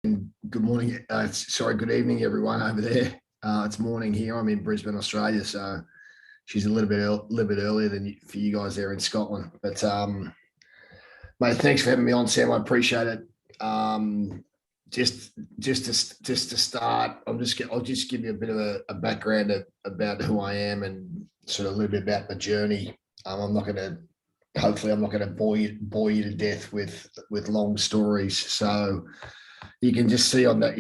Good morning. Good evening, everyone over there. It's morning here. I'm in Brisbane, Australia, so she's a little bit earlier than for you guys there in Scotland. But mate, thanks for having me on, Sam. I appreciate it. Just to start, I'll just give you a bit of a background about who I am and sort of a little bit about my journey. Hopefully, I'm not going to bore you to death with long stories. So you can just see on that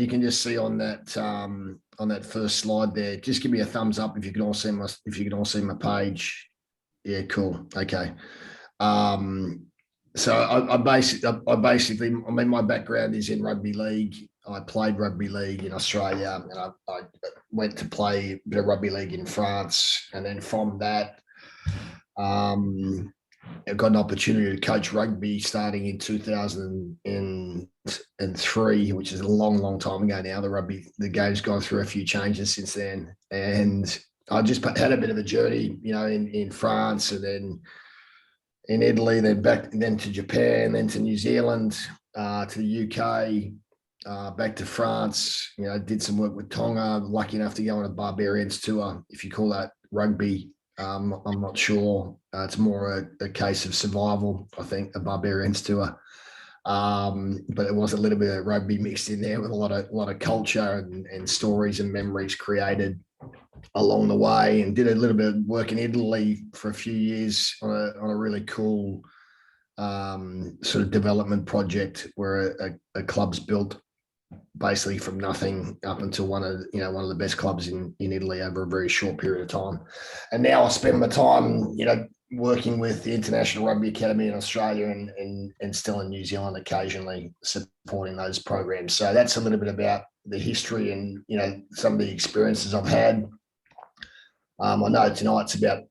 first slide there. Just give me a thumbs up if you can all see my page. Yeah, cool. Okay. So my background is in rugby league. I played rugby league in Australia, and I went to play a bit of rugby league in France, and then from that, I got an opportunity to coach rugby starting in 2003, which is a long time ago now. The game's gone through a few changes since then, and I just had a bit of a journey, in France, and then in Italy, then to Japan, then to New Zealand, to the UK, back to France. Did some work with Tonga. Lucky enough to go on a Barbarians tour, if you call that rugby. I'm not sure. It's more a case of survival, I think, a Barbarians tour. But it was a little bit of rugby mixed in there with a lot of culture and stories and memories created along the way, and did a little bit of work in Italy for a few years on a really cool sort of development project where a club's built basically from nothing up until one of the best clubs in Italy over a very short period of time. And now I spend my time, working with the International Rugby Academy in Australia and still in New Zealand occasionally supporting those programs. So that's a little bit about the history and, some of the experiences I've had. I know tonight's about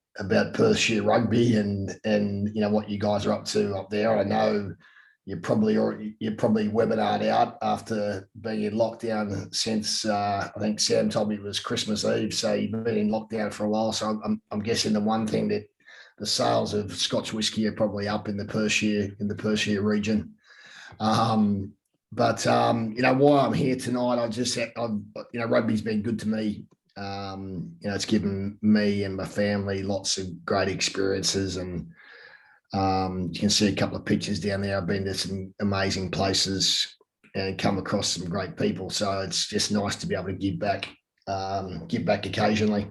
Perthshire Rugby and what you guys are up to up there. I know you're probably webinared out after being in lockdown since I think Sam told me it was Christmas Eve. So you've been in lockdown for a while. So I'm guessing the one thing that the sales of Scotch whisky are probably up in the Perthshire region. Why I'm here tonight, rugby's been good to me. It's given me and my family lots of great experiences, and you can see a couple of pictures down there. I've been to some amazing places and come across some great people. So it's just nice to be able to give back occasionally.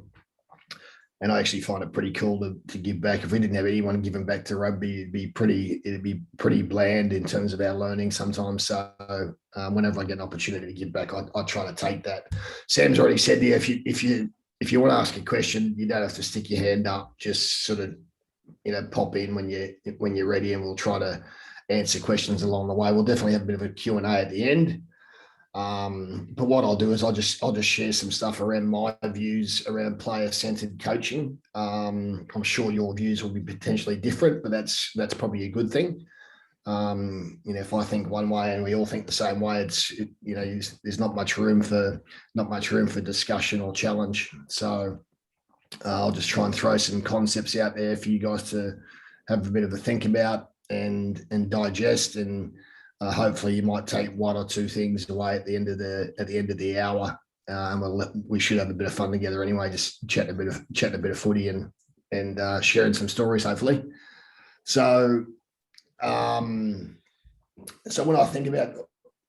And I actually find it pretty cool to give back. If we didn't have anyone giving back to rugby, it'd be pretty bland in terms of our learning sometimes. So whenever I get an opportunity to give back, I try to take that. Sam's already said there, if you want to ask a question, you don't have to stick your hand up. Just sort of pop in when you're ready, and we'll try to answer questions along the way. We'll definitely have a bit of a Q&A at the end. But what I'll do is I'll just share some stuff around my views around player-centered coaching. I'm sure your views will be potentially different, but that's probably a good thing. If I think one way and we all think the same way, there's not much room for discussion or challenge. So I'll just try and throw some concepts out there for you guys to have a bit of a think about and digest, and hopefully you might take one or two things away at the end of the hour, and we should have a bit of fun together anyway, just chatting a bit of footy and sharing some stories hopefully. So when I think about,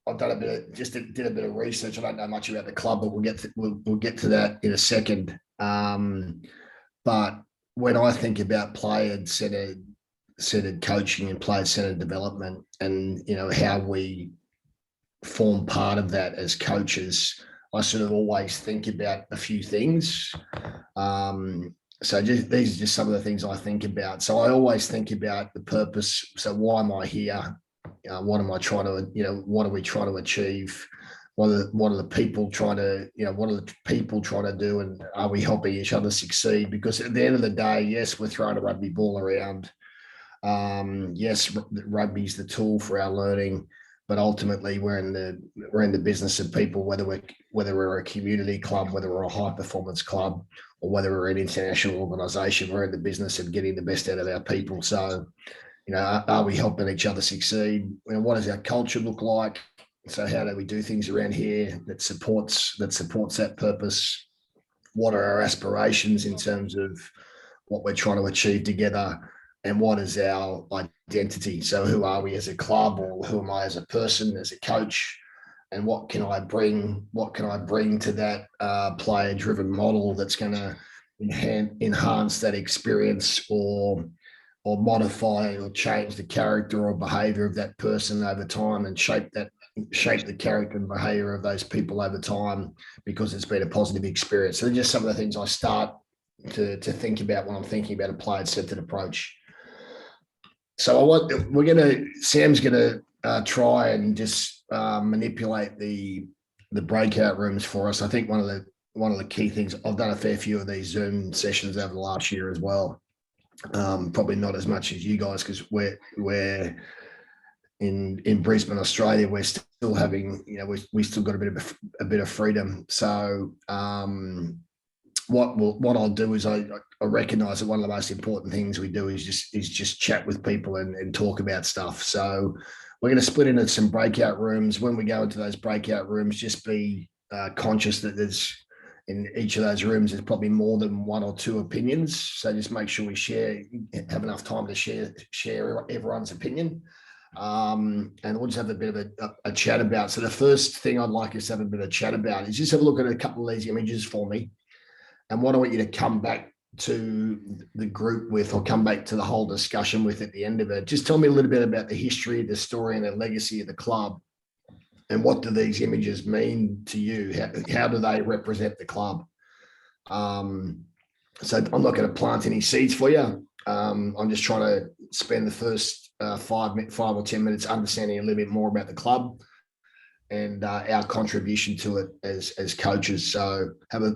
I've done did a bit of research. I don't know much about the club, but we'll get to that in a second. But when I think about player-centered coaching and player-centered development, and how we form part of that as coaches, I sort of always think about a few things. So these are just some of the things I think about. So I always think about the purpose. So why am I here? What am I trying to, what are we trying to achieve? What are the people trying to do, and are we helping each other succeed? Because at the end of the day, yes, we're throwing a rugby ball around. Yes, rugby's the tool for our learning, but ultimately we're in the business of people, whether we're a community club, whether we're a high performance club, or whether we're an international organisation. We're in the business of getting the best out of our people. So, are we helping each other succeed? What does our culture look like? So how do we do things around here that supports that purpose? What are our aspirations in terms of what we're trying to achieve together, and what is our identity? So who are we as a club, or who am I as a person, as a coach, and what can I bring? What can I bring to that player-driven model that's going to enhance that experience, or modify or change the character or behavior of that person over time, and shape the character and behavior of those people over time because it's been a positive experience. So they're just some of the things I start to think about when I'm thinking about a player-centered approach. So Sam's gonna try and just manipulate the breakout rooms for us. I think one of the key things, I've done a fair few of these Zoom sessions over the last year as well. Probably not as much as you guys, because we're in Brisbane, Australia. We're still having, we still got a bit of freedom. So what I'll do is I recognise that one of the most important things we do is just chat with people and talk about stuff. So we're going to split into some breakout rooms. When we go into those breakout rooms, just be conscious that there's, in each of those rooms, there's probably more than one or two opinions. So just make sure we have enough time to share everyone's opinion. And we'll just have a bit of a chat about. So the first thing I'd like us to have a bit of chat about is just have a look at a couple of these images for me. And what I want you to come back to the group with, or come back to the whole discussion with at the end of it. Just tell me a little bit about the history, the story, and the legacy of the club. And what do these images mean to you? How do they represent the club? So I'm not going to plant any seeds for you. I'm just trying to spend the first 5 or 10 minutes understanding a little bit more about the club and our contribution to it as coaches. So have a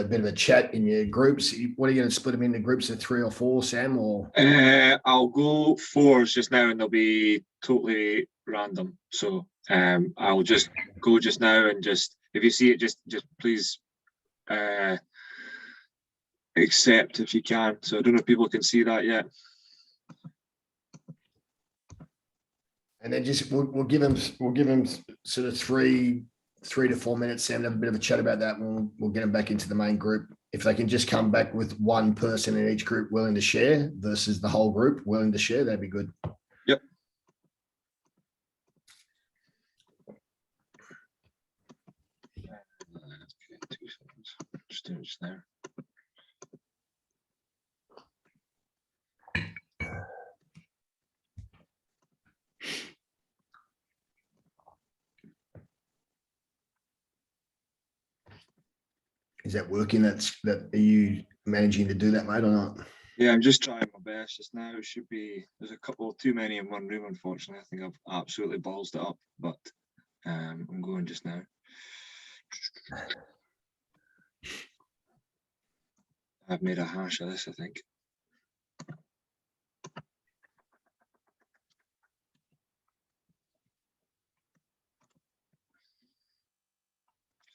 bit of a chat in your groups. What are you going to split them into groups of 3 or 4, Sam? Or I'll go 4s just now, and they'll be totally random. So I'll just go just now, and just, if you see it, just please accept if you can. So I don't know if people can see that yet. And then just we'll give him sort of 3 to 4 minutes, Sam, to have a bit of a chat about that. We'll get them back into the main group. If they can just come back with one person in each group willing to share versus the whole group willing to share, that'd be good. Yep. Okay, 2 seconds. Just doing it just now. Is that working? Are you managing to do that, mate, or not? Yeah, I'm just trying my best just now. It should be, there's a couple too many in one room, unfortunately. I think I've absolutely ballsed it up, but I'm going just now. I've made a hash of this, I think.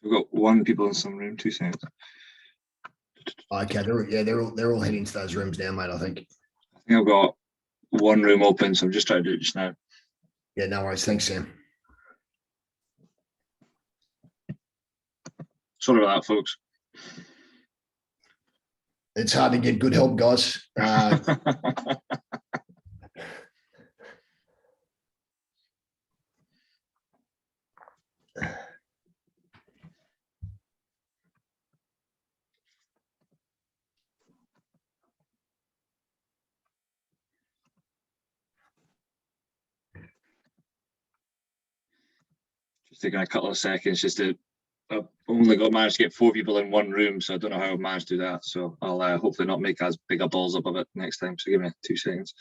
We've got 1 people in some room, 2 seconds. Okay, they're all heading to those rooms now, mate. I think I've got 1 room open, so I'm just trying to do it just now. Yeah, no worries. Thanks, Sam. Sorry about that, folks. It's hard to get good help, guys. Just taking a couple of seconds just to, I've only managed to get 4 people in 1 room, so I don't know how I've managed to do that. So I'll hopefully not make as big a balls up of it next time. So give me 2 seconds.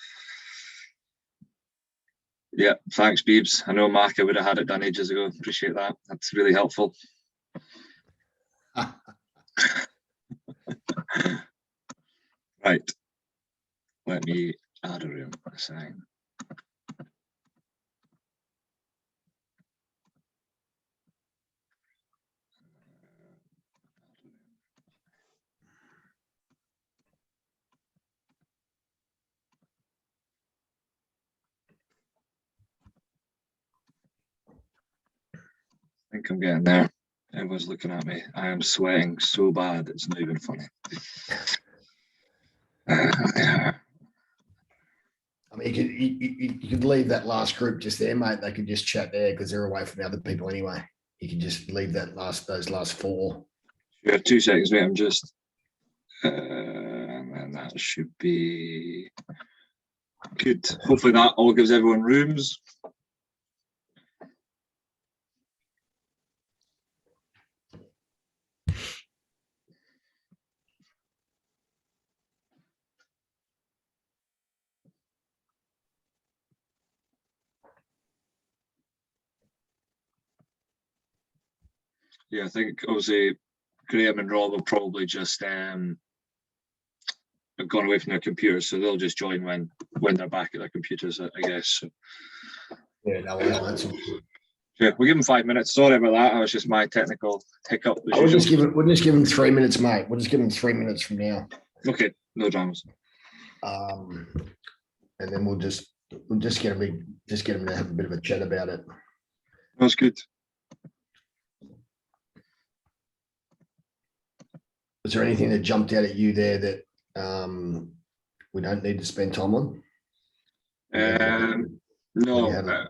Yeah, thanks, Beebs. I know Mark, I would have had it done ages ago. Appreciate that. That's really helpful. Right. Let me add a room. Assign. think I'm getting there. Everyone's looking at me. I am sweating so bad, it's not even funny. I mean, you could leave that last group just there, mate. They could just chat there because they're away from the other people anyway. You can just leave those last four. Yeah, 2 seconds, mate. I'm just, and that should be good. Hopefully that all gives everyone rooms. Yeah, I think obviously Graham and Rob will probably just have gone away from their computers, so they'll just join when they're back at their computers, I guess. So. Yeah, no worries, mate. Yeah, we'll give them 5 minutes. Sorry about that. That was just my technical hiccup. We'll just give them 3 minutes, mate. We'll just give them 3 minutes from now. Okay, no dramas. And then we'll just get them to have a bit of a chat about it. That's good. Was there anything that jumped out at you there that we don't need to spend time on? No,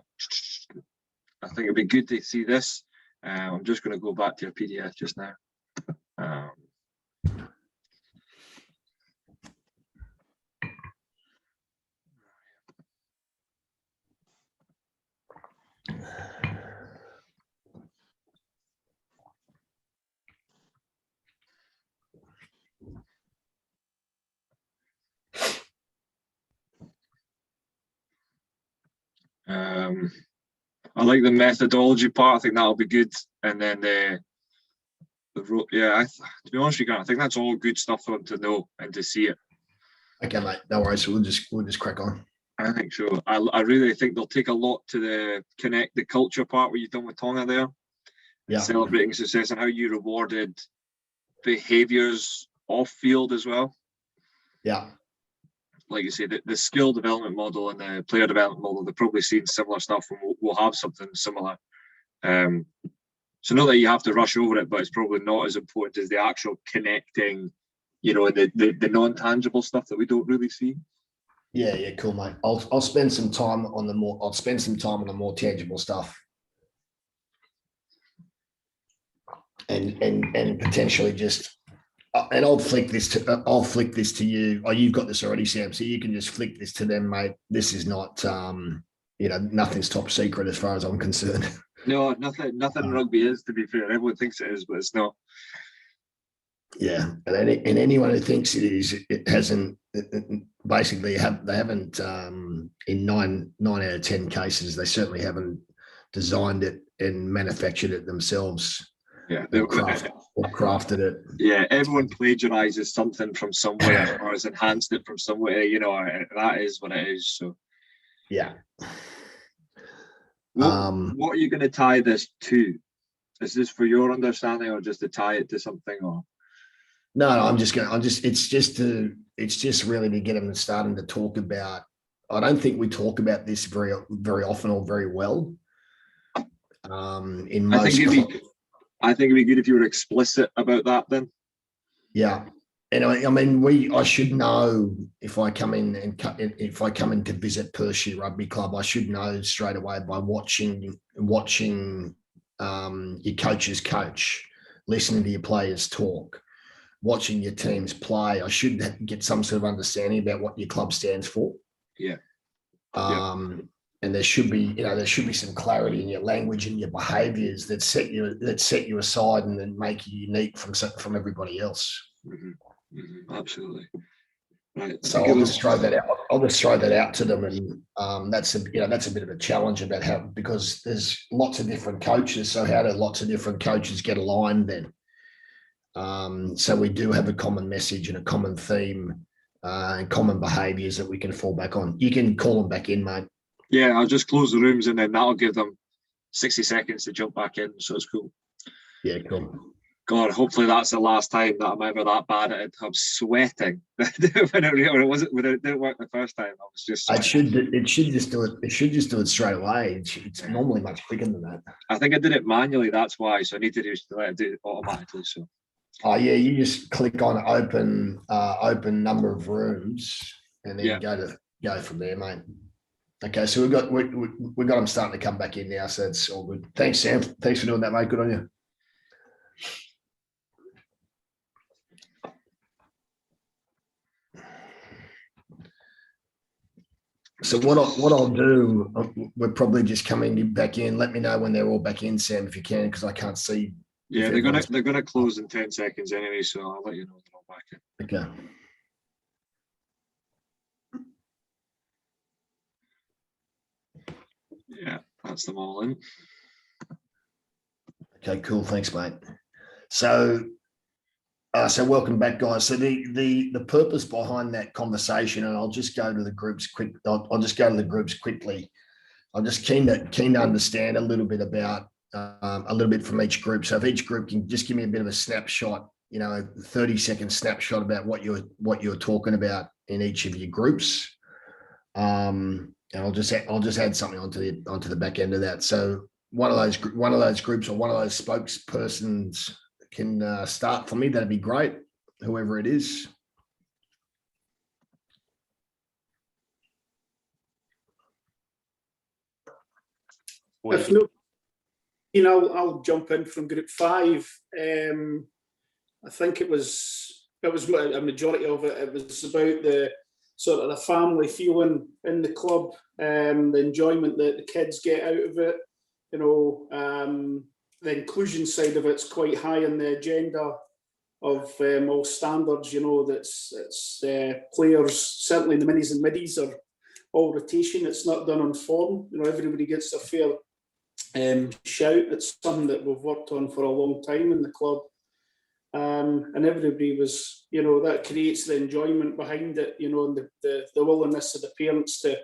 I think it'd be good to see this. I'm just going to go back to your PDF just now. I like the methodology part. I think that'll be good. And then to be honest with you, I think that's all good stuff for them to know and to see it. Okay, mate. No worries. So we'll just crack on. I think so. I really think they'll take a lot to connect the culture part what you've done with Tonga there. Yeah. Celebrating success and how you rewarded behaviours off field as well. Yeah. Like you say, the skill development model and the player development model, they've probably seen similar stuff and we'll have something similar. So not that you have to rush over it, but it's probably not as important as the actual connecting, the non-tangible stuff that we don't really see. Yeah, cool, mate. I'll spend some time on the more tangible stuff. And potentially just and I'll flick this to you. Oh, you've got this already, Sam. So you can just flick this to them, mate. This is not nothing's top secret as far as I'm concerned. No, nothing rugby is, to be fair. Everyone thinks it is, but it's not. Yeah, and anyone who thinks it is, it hasn't. Basically, they haven't. In 9 out of 10 cases, they certainly haven't designed it and manufactured it themselves. Yeah, or crafted it. Yeah, everyone plagiarizes something from somewhere or has enhanced it from somewhere. That is what it is. So, yeah. What are you going to tie this to? Is this for your understanding, or just to tie it to something? Or no, it's just really to get them starting to talk about. I don't think we talk about this very, very often or very well. In most, I think it'd be good if you were explicit about that then. Yeah. And I mean, I should know if I come in to visit Perthshire Rugby Club, I should know straight away by watching your coaches coach, listening to your players talk, watching your teams play. I should get some sort of understanding about what your club stands for. Yeah. And there should be some clarity in your language and your behaviours that set you aside and then make you unique from everybody else. Mm-hmm. Mm-hmm. Absolutely. Right. So I'll just throw that out. I'll just throw that out to them, and that's a bit of a challenge about because there's lots of different coaches. So how do lots of different coaches get aligned then? So we do have a common message and a common theme and common behaviours that we can fall back on. You can call them back in, mate. Yeah, I'll just close the rooms and then that'll give them 60 seconds to jump back in. So it's cool. Yeah, cool. God, hopefully that's the last time that I'm ever that bad at it. I'm sweating when it didn't work the first time. I was just. It should just do it. It should just do it straight away. It's normally much quicker than that. I think I did it manually. That's why. So I need to just let it do it automatically. So. Oh yeah, you just click on open number of rooms, and then go from there, mate. Okay, so we've got them starting to come back in now, so it's all good. Thanks, Sam. Thanks for doing that, mate. Good on you. So what I'll do, we're probably just coming back in. Let me know when they're all back in, Sam, if you can, because I can't see. Yeah, they're gonna close in 10 seconds anyway, so I'll let you know when they're all back in. Okay. Yeah, that's them all in. Okay, cool. Thanks, mate. So welcome back, guys. So the purpose behind that conversation, and I'll just go to the groups quick. I'll just go to the groups quickly. I'm just keen to understand a little bit about a little bit from each group. So if each group can just give me a bit of a snapshot, a 30-second snapshot about what you're talking about in each of your groups. And I'll just add something onto the back end of that. So one of those groups or one of those spokespersons can start for me. That'd be great. Whoever it is. If no, I'll jump in from group 5. I think it was a majority of it. It was about the sort of the family feeling in the club, the enjoyment that the kids get out of it. The inclusion side of it's quite high on the agenda of all standards. That's players, certainly the minis and middies, are all rotation. It's not done on form. Everybody gets a fair shout. It's something that we've worked on for a long time in the club. And everybody was, that creates the enjoyment behind it, and the willingness of the parents to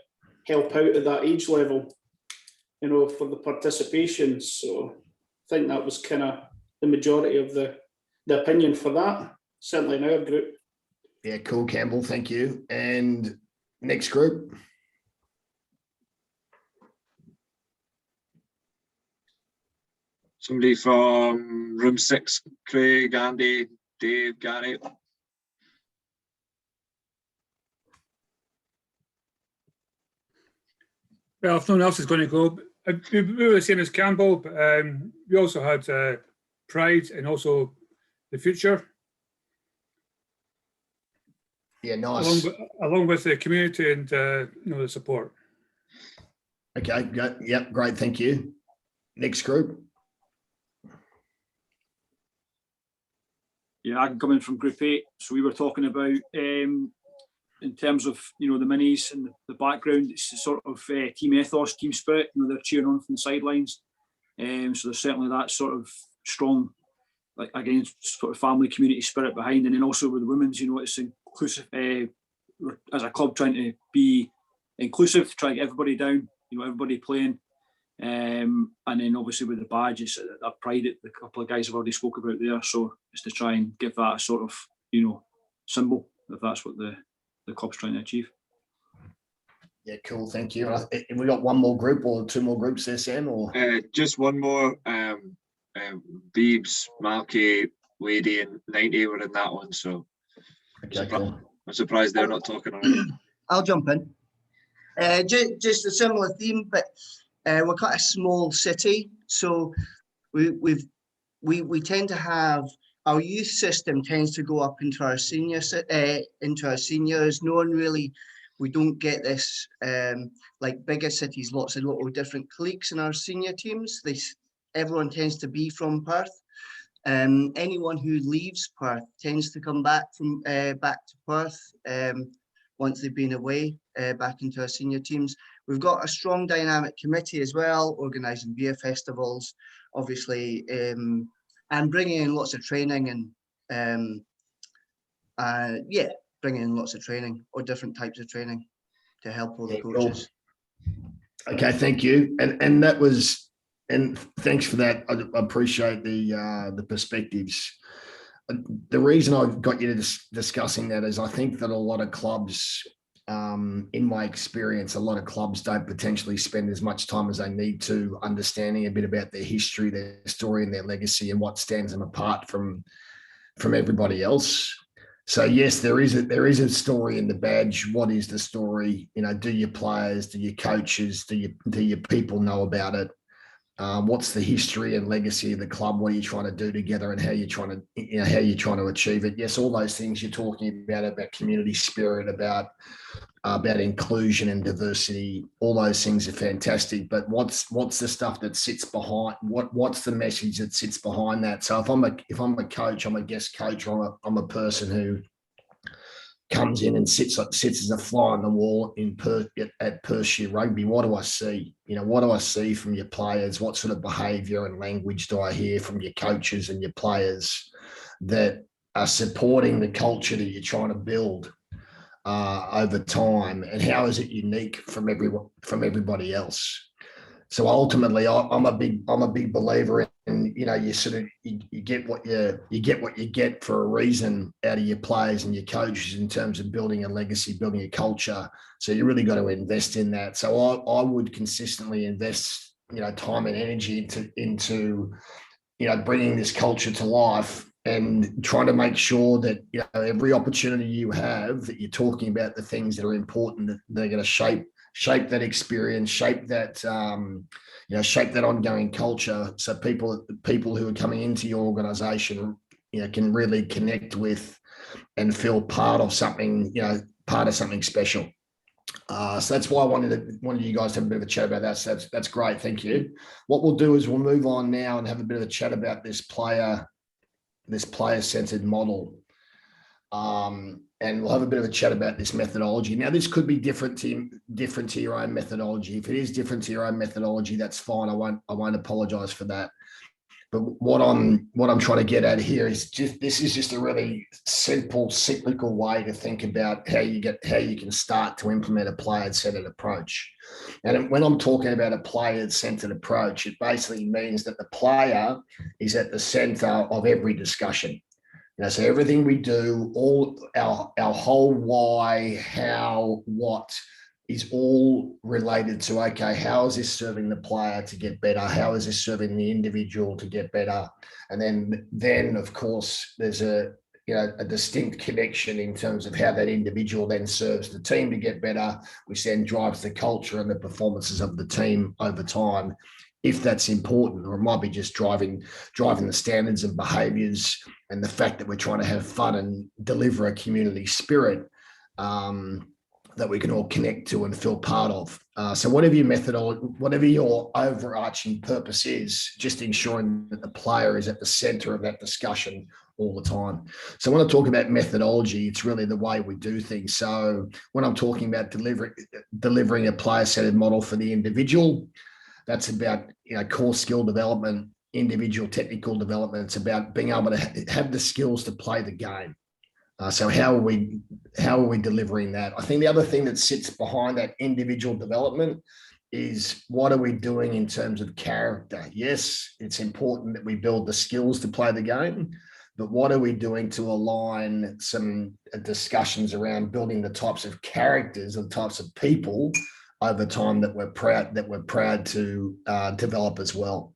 help out at that age level, for the participation. So I think that was kind of the majority of the opinion for that, certainly in our group. Yeah, cool, Campbell. Thank you. And next group. Somebody from room 6, Craig, Andy, Dave, Gary. Well, if no one else is going to go, we were the same as Campbell, but we also had pride and also the future. Yeah, nice. Along with the community and the support. Okay, yep, great, thank you. Next group. Yeah, I can come in from Group 8. So we were talking about, in terms of, the minis and the background, it's sort of team ethos, team spirit. They're cheering on from the sidelines. So there's certainly that sort of strong, again, sort of family community spirit behind. And then also with the women's, it's inclusive. We're, as a club, trying to be inclusive, try to get everybody down, everybody playing. And then obviously with the badge, it's that pride that the couple of guys have already spoke about there. So it's to try and give that a sort of, symbol, if that's what the club's trying to achieve. Yeah, cool. Thank you. Have we got one more group or two more groups there, Sam? Or just one more. Beebs, Malky, Lady, and 90 were in that one. So okay, cool. I'm surprised they're not talking on it. I'll jump in. Just a similar theme, but we're quite a small city, so we tend to have our youth system tends to go up into our seniors. No one really, we don't get this like bigger cities. Lots of little different cliques in our senior teams. Everyone tends to be from Perth. Anyone who leaves Perth tends to come back to Perth once they've been away back into our senior teams. We've got a strong dynamic committee as well, organising beer festivals, obviously, and bringing in lots of training and bringing in lots of training or different types of training to help all the coaches. Cool. Okay, thank you. And that was and thanks for that. I appreciate the perspectives. The reason I got you to discussing that is I think that a lot of clubs, in my experience, a lot of clubs don't potentially spend as much time as they need to understanding a bit about their history, their story, and their legacy, and what stands them apart from everybody else. So yes, there is a story in the badge. What is the story? You know, do your players, do your coaches, do your people know about it? What's the history and legacy of the club? What are you trying to do together, and how you're trying to achieve it? Yes, all those things you're talking about community spirit, about inclusion and diversity. All those things are fantastic. But what's the stuff that sits behind? What's the message that sits behind that? So if I'm a coach, I'm a guest coach, or I'm a person who comes in and sits as a fly on the wall at Perthshire Rugby. What do I see? You know, what do I see from your players? What sort of behaviour and language do I hear from your coaches and your players that are supporting the culture that you're trying to build over time? And how is it unique from everybody else? So ultimately, I'm a big believer in, you know, you get what you get for a reason out of your players and your coaches in terms of building a legacy, building a culture. So you really got to invest in that. So I would consistently invest, you know, time and energy into you know, bringing this culture to life and trying to make sure that, you know, every opportunity you have, that you're talking about the things that are important, that they're going to shape that experience, shape that ongoing culture. So people who are coming into your organization, you know, can really connect with and feel part of something special. So that's why I wanted you guys to have a bit of a chat about that. So that's great. Thank you. What we'll do is we'll move on now and have a bit of a chat about this player-centered model. And we'll have a bit of a chat about this methodology. Now, this could be different to your own methodology. If it is different to your own methodology, that's fine. I won't apologize for that. But what I'm trying to get at here is this is just a really simple cyclical way to think about how you can start to implement a player-centered approach. And when I'm talking about a player-centered approach, it basically means that the player is at the center of every discussion. You know, so everything we do, all our whole why, how, what, is all related to, okay, how is this serving the player to get better? How is this serving the individual to get better? And then of course, there's a distinct connection in terms of how that individual then serves the team to get better, which then drives the culture and the performances of the team over time, if that's important. Or it might be just driving the standards and behaviours and the fact that we're trying to have fun and deliver a community spirit that we can all connect to and feel part of. So whatever your methodology, whatever your overarching purpose is, just ensuring that the player is at the center of that discussion all the time. So when I talk about methodology, it's really the way we do things. So when I'm talking about delivering a player-centered model for the individual, that's about, you know, core skill development, individual technical development. It's about being able to have the skills to play the game. So how are we delivering that? I think the other thing that sits behind that individual development is, what are we doing in terms of character? Yes, it's important that we build the skills to play the game, but what are we doing to align some discussions around building the types of characters and types of people over time that we're proud to develop as well.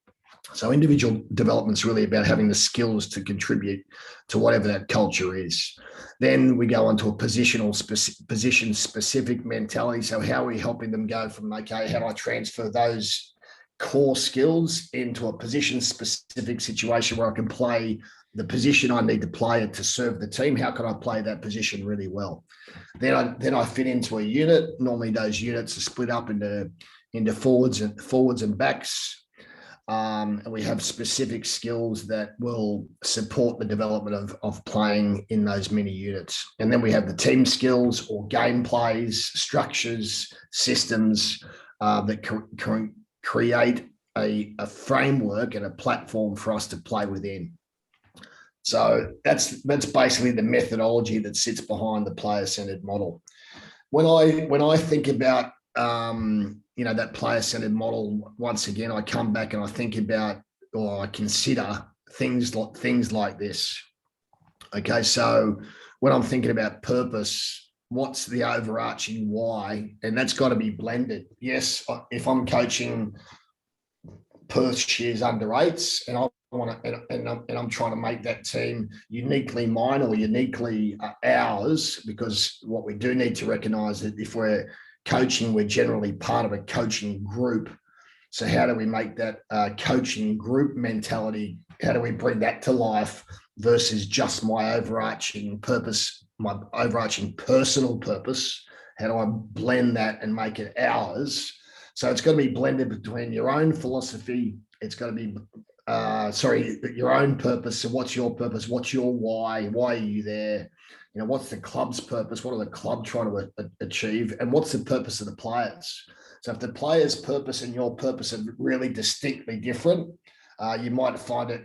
So individual development is really about having the skills to contribute to whatever that culture is. Then we go on to a position-specific mentality. So how are we helping them go from, okay, how do I transfer those core skills into a position-specific situation where I can play the position I need to play to serve the team? How can I play that position really well? Then I fit into a unit. Normally those units are split up into forwards and backs. And we have specific skills that will support the development of playing in those mini units. And then we have the team skills or game plays, structures, systems that create a framework and a platform for us to play within. So that's basically the methodology that sits behind the player-centered model. When I think about that player-centered model, once again, I come back and I think about, or I consider things like this. Okay, so when I'm thinking about purpose, what's the overarching why? And that's got to be blended. Yes, if I'm coaching Perthshire's under eights and I want to, and I'm trying to make that team uniquely mine or uniquely ours, because what we do need to recognise that if we're coaching, we're generally part of a coaching group. So how do we make that coaching group mentality? How do we bring that to life versus just my overarching purpose, my overarching personal purpose? How do I blend that and make it ours? So it's got to be blended between your own philosophy. It's got to be, your own purpose. So what's your purpose? What's your why? Why are you there? What's the club's purpose? What are the club trying to achieve? And what's the purpose of the players? So if the players' purpose and your purpose are really distinctly different, you might find it,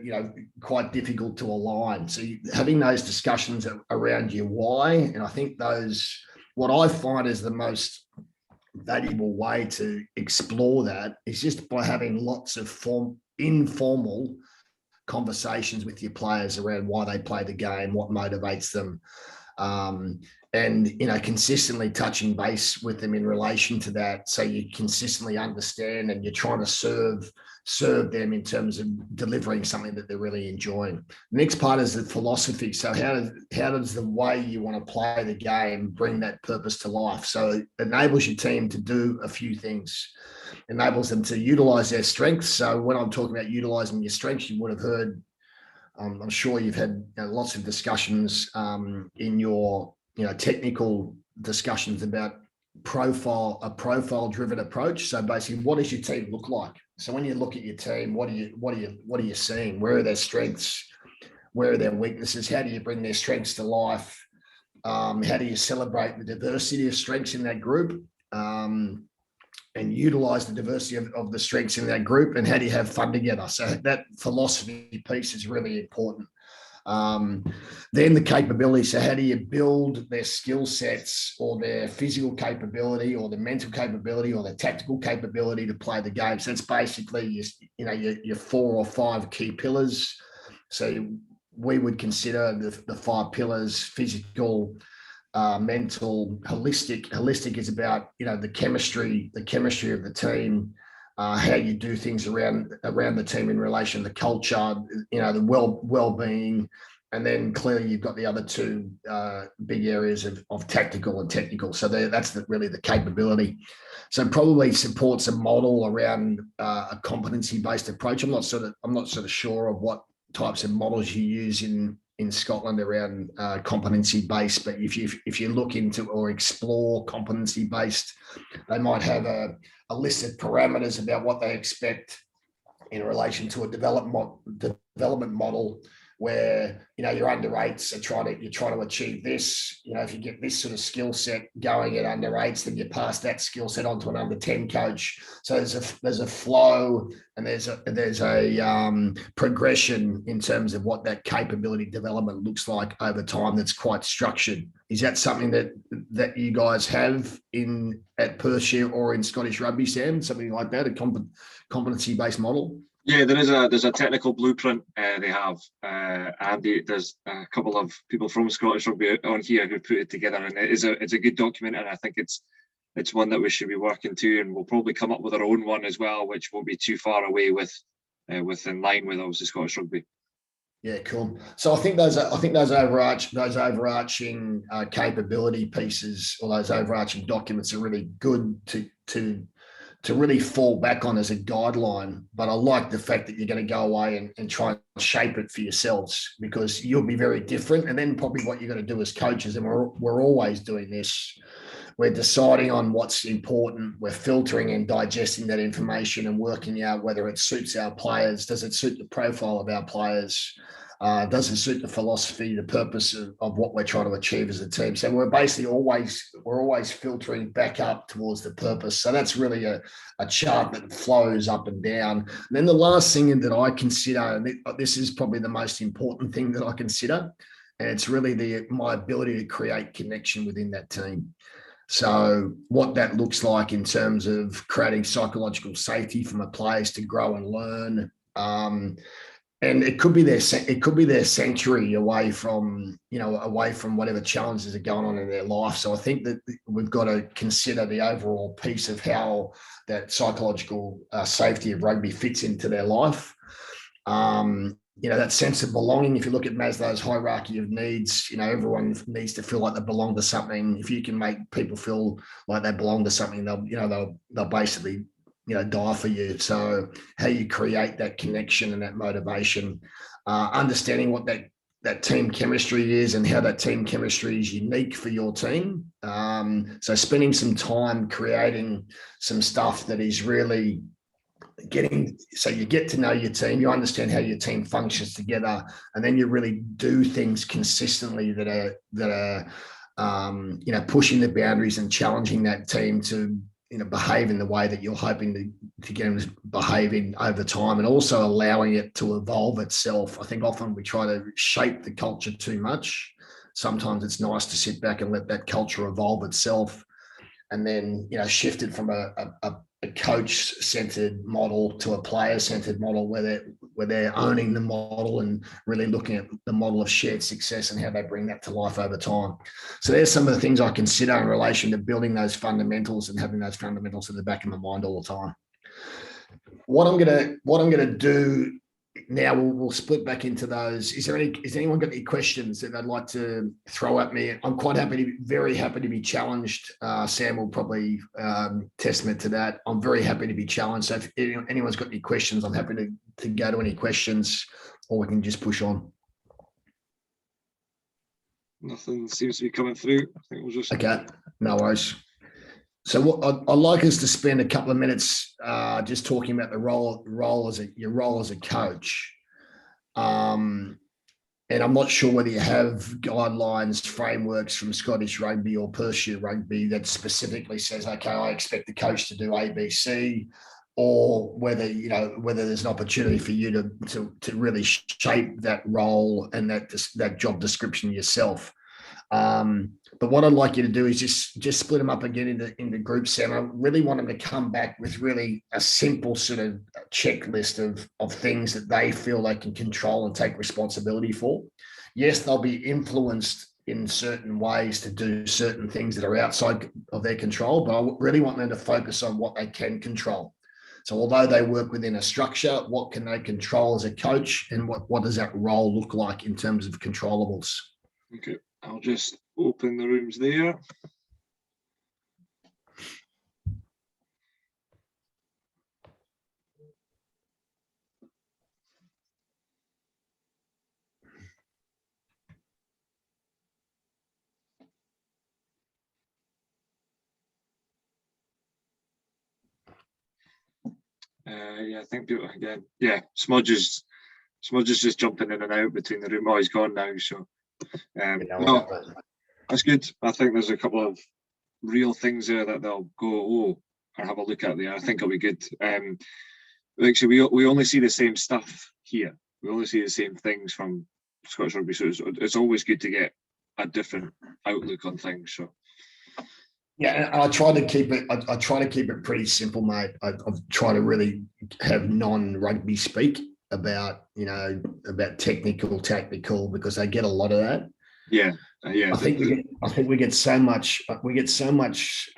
quite difficult to align. So having those discussions around your why, and I think what I find is the most valuable way to explore that is just by having lots of informal conversations with your players around why they play the game, what motivates them, and consistently touching base with them in relation to that, so you consistently understand and you're trying to serve them in terms of delivering something that they're really enjoying. The next part is the philosophy. So how does the way you want to play the game bring that purpose to life? So it enables your team to do a few things. Enables them to utilize their strengths. So when I'm talking about utilizing your strengths, you would have heard, I'm sure you've had lots of discussions in your technical discussions about a profile driven approach. So basically, what does your team look like? So when you look at your team, what are you seeing? Where are their strengths? Where are their weaknesses? How do you bring their strengths to life? How do you celebrate the diversity of strengths in that group? And utilize the diversity of the strengths in that group, and how do you have fun together? So that philosophy piece is really important. Then the capability. So how do you build their skill sets or their physical capability or the mental capability or the tactical capability to play the game? So that's basically your 4 or 5 key pillars. So we would consider the 5 pillars: physical, mental, holistic. Holistic is about the chemistry of the team, how you do things around the team in relation to the culture, the well-being, and then clearly you've got the other 2 big areas of tactical and technical. So that's really the capability. So probably supports a model around a competency-based approach. I'm not sort of sure of what types of models you use in Scotland around competency based, but if you look into or explore competency based, they might have a list of parameters about what they expect in relation to a development model, where your under eights are you're trying to achieve this. If you get this sort of skill set going at under eights, then you pass that skill set on to an under 10 coach. So there's a flow and there's a progression in terms of what that capability development looks like over time. That's quite structured. Is that something that you guys have at Perthshire or in Scottish Rugby, Sam? Something like that, a competency based model? Yeah, there's a technical blueprint they have, and there's a couple of people from Scottish Rugby on here who put it together, and it's a good document, and I think it's one that we should be working to, and we'll probably come up with our own one as well, which won't be too far away with in line with obviously Scottish Rugby. Yeah, cool. So I think those overarching capability pieces, or those overarching documents, are really good to really fall back on as a guideline. But I like the fact that you're going to go away and try and shape it for yourselves, because you'll be very different. And then probably what you're going to do as coaches, and we're always doing this, we're deciding on what's important. We're filtering and digesting that information and working out whether it suits our players. Does it suit the profile of our players? Does it suit the philosophy, the purpose of what we're trying to achieve as a team? So we're basically always filtering back up towards the purpose. So that's really a chart that flows up and down. And then the last thing that I consider, and this is probably the most important thing that I consider, and it's really my ability to create connection within that team. So what that looks like in terms of creating psychological safety for my players to grow and learn. And it could be their sanctuary away from whatever challenges are going on in their life. So I think that we've got to consider the overall piece of how that psychological safety of rugby fits into their life. That sense of belonging. If you look at Maslow's hierarchy of needs, everyone needs to feel like they belong to something. If you can make people feel like they belong to something, they'll basically die for you. So how you create that connection and that motivation, understanding what that team chemistry is and how that team chemistry is unique for your team. So spending some time creating some stuff that is really so you get to know your team, you understand how your team functions together, and then you really do things consistently that are pushing the boundaries and challenging that team to behave in the way that you're hoping to get them to behave in over time, and also allowing it to evolve itself. I think often we try to shape the culture too much. Sometimes it's nice to sit back and let that culture evolve itself, and then shift it from a coach-centered model to a player-centered model where they're owning the model and really looking at the model of shared success and how they bring that to life over time. So there's some of the things I consider in relation to building those fundamentals and having those fundamentals in the back of my mind all the time. What I'm gonna do now, we'll split back into those. Has anyone got any questions that they'd like to throw at me? I'm very happy to be challenged. Sam will probably testament to that. I'm very happy to be challenged. So if anyone's got any questions, I'm happy to go to any questions, or we can just push on. Nothing seems to be coming through. I think we'll just... Okay, no worries. So what I'd like us to spend a couple of minutes just talking about the your role as a coach. And I'm not sure whether you have guidelines, frameworks from Scottish Rugby or Perthshire Rugby that specifically says, okay, I expect the coach to do A, B, C, or whether there's an opportunity for you to really shape that role and that job description yourself. But what I'd like you to do is just split them up again into groups, Sam. I really want them to come back with really a simple sort of checklist of things that they feel they can control and take responsibility for. Yes, they'll be influenced in certain ways to do certain things that are outside of their control, but I really want them to focus on what they can control. So although they work within a structure, what can they control as a coach, and what does that role look like in terms of controllables? Okay. I'll just open the rooms there. Yeah, I think people again. Yeah, Smudge is just jumping in and out between the room. Oh, he's gone now, so. No, that's good. I think there's a couple of real things there that they'll go, and have a look at there. I think it'll be good. Actually, we only see the same stuff here. We only see the same things from Scottish Rugby, so it's always good to get a different outlook on things. So. Yeah, and I try to keep it. I try to keep it pretty simple, mate. I've tried to really have non-rugby speak about technical, tactical, because they get a lot of that. Yeah, yeah. I think we get so much. We get so much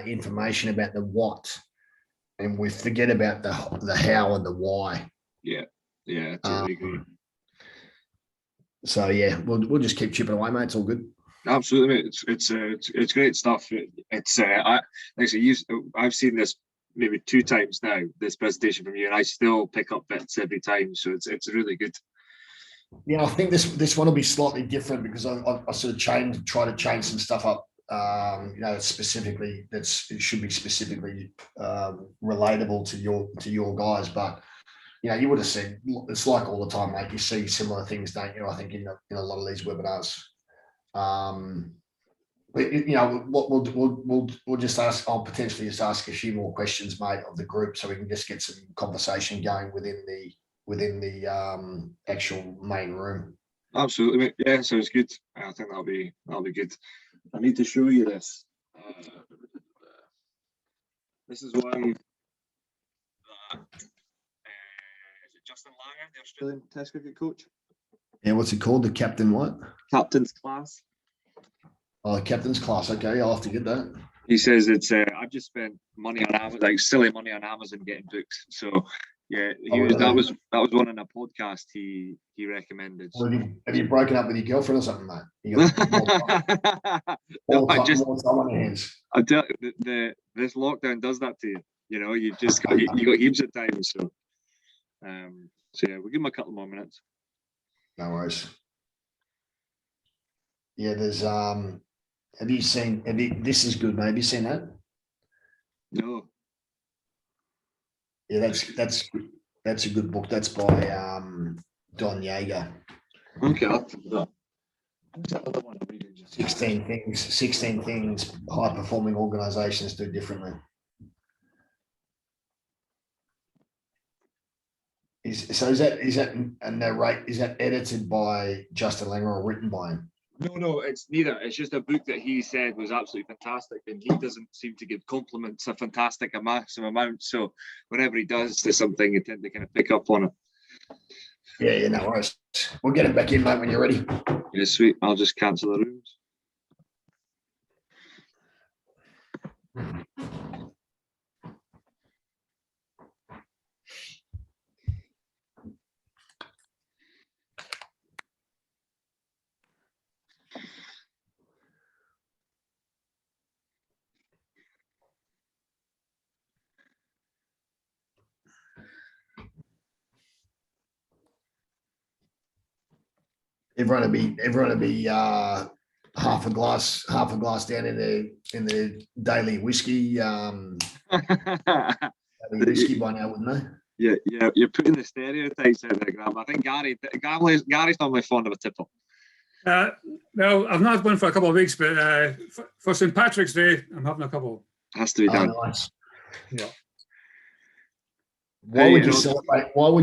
information about the what, and we forget about the how and the why. Yeah, I totally agree. So yeah, we'll just keep chipping away, mate. It's all good. Absolutely, mate. It's great stuff. I've seen this maybe 2 times now, this presentation from you, and I still pick up bits every time. So it's really good. Yeah, I think this one will be slightly different because I sort of try to change some stuff up. Specifically it should be specifically relatable to your guys, but you would have seen, it's like all the time, mate. You see similar things, don't you? I think in a lot of these webinars. But what we'll just ask. I'll potentially just ask a few more questions, mate, of the group, so we can just get some conversation going within the actual main room. Absolutely, mate. Yeah, sounds good. I think that'll be good. I need to show you this. This is one that is it Justin Langer, the Australian Test cricket coach? Yeah, what's it called? The captain what? Captain's class. Oh, the captain's class. Okay, I'll have to get that. He says it's I've just spent money on Amazon, like silly money on Amazon getting books. So yeah, that was one in a podcast he recommended. Well, have you broken up with your girlfriend or something, mate? You got more time on your hands. I tell you, this lockdown does that to you. You know, you just got heaps of time. So yeah, we'll give him a couple more minutes. No worries. Yeah, there's this is good, mate. Have you seen that? No. Yeah, that's a good book. That's by Don Yeager. Okay, I'll do that. What's that other one I'm reading? 16 things high performing organizations do differently. Is that edited by Justin Langer or written by him? No, it's neither. It's just a book that he said was absolutely fantastic, and he doesn't seem to give compliments a fantastic massive amount. So whenever he does to something, you tend to kind of pick up on it. Yeah, no worries. We'll get it back in, mate, when you're ready. Yeah, sweet. I'll just cancel the rooms. Everyone will be half a glass down in the daily whiskey. Whiskey by now, wouldn't they? Yeah, you're putting the stereotypes out there, Graham. I think Gary's normally fond of a tipple. Well, I've not had one for a couple of weeks, but for St. Patrick's Day, I'm having a couple. Has to be done. Nice. Yeah. Why would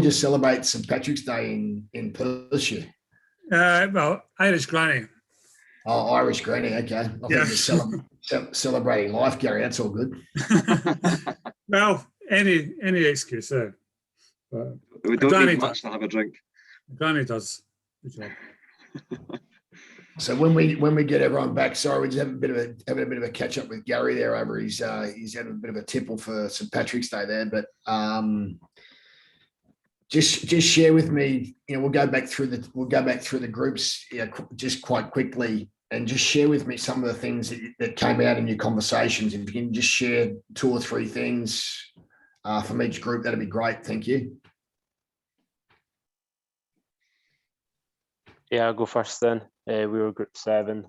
you celebrate St. Patrick's Day in Perthshire? Well, Irish Granny. Oh, Irish Granny. Okay. I think you're celebrating life, Gary. That's all good. Well, any excuse there. We don't need much to have a drink. Granny does. Good job. So when we get everyone back, sorry, we're just having a bit of a catch up with Gary there over. He's having a bit of a tipple for St. Patrick's Day there, but just share with me. You know, we'll go back through the groups, just quite quickly, and just share with me some of the things that came out in your conversations. If you can just share 2 or 3 things from each group, that'd be great. Thank you. Yeah, I'll go first then. We were group 7.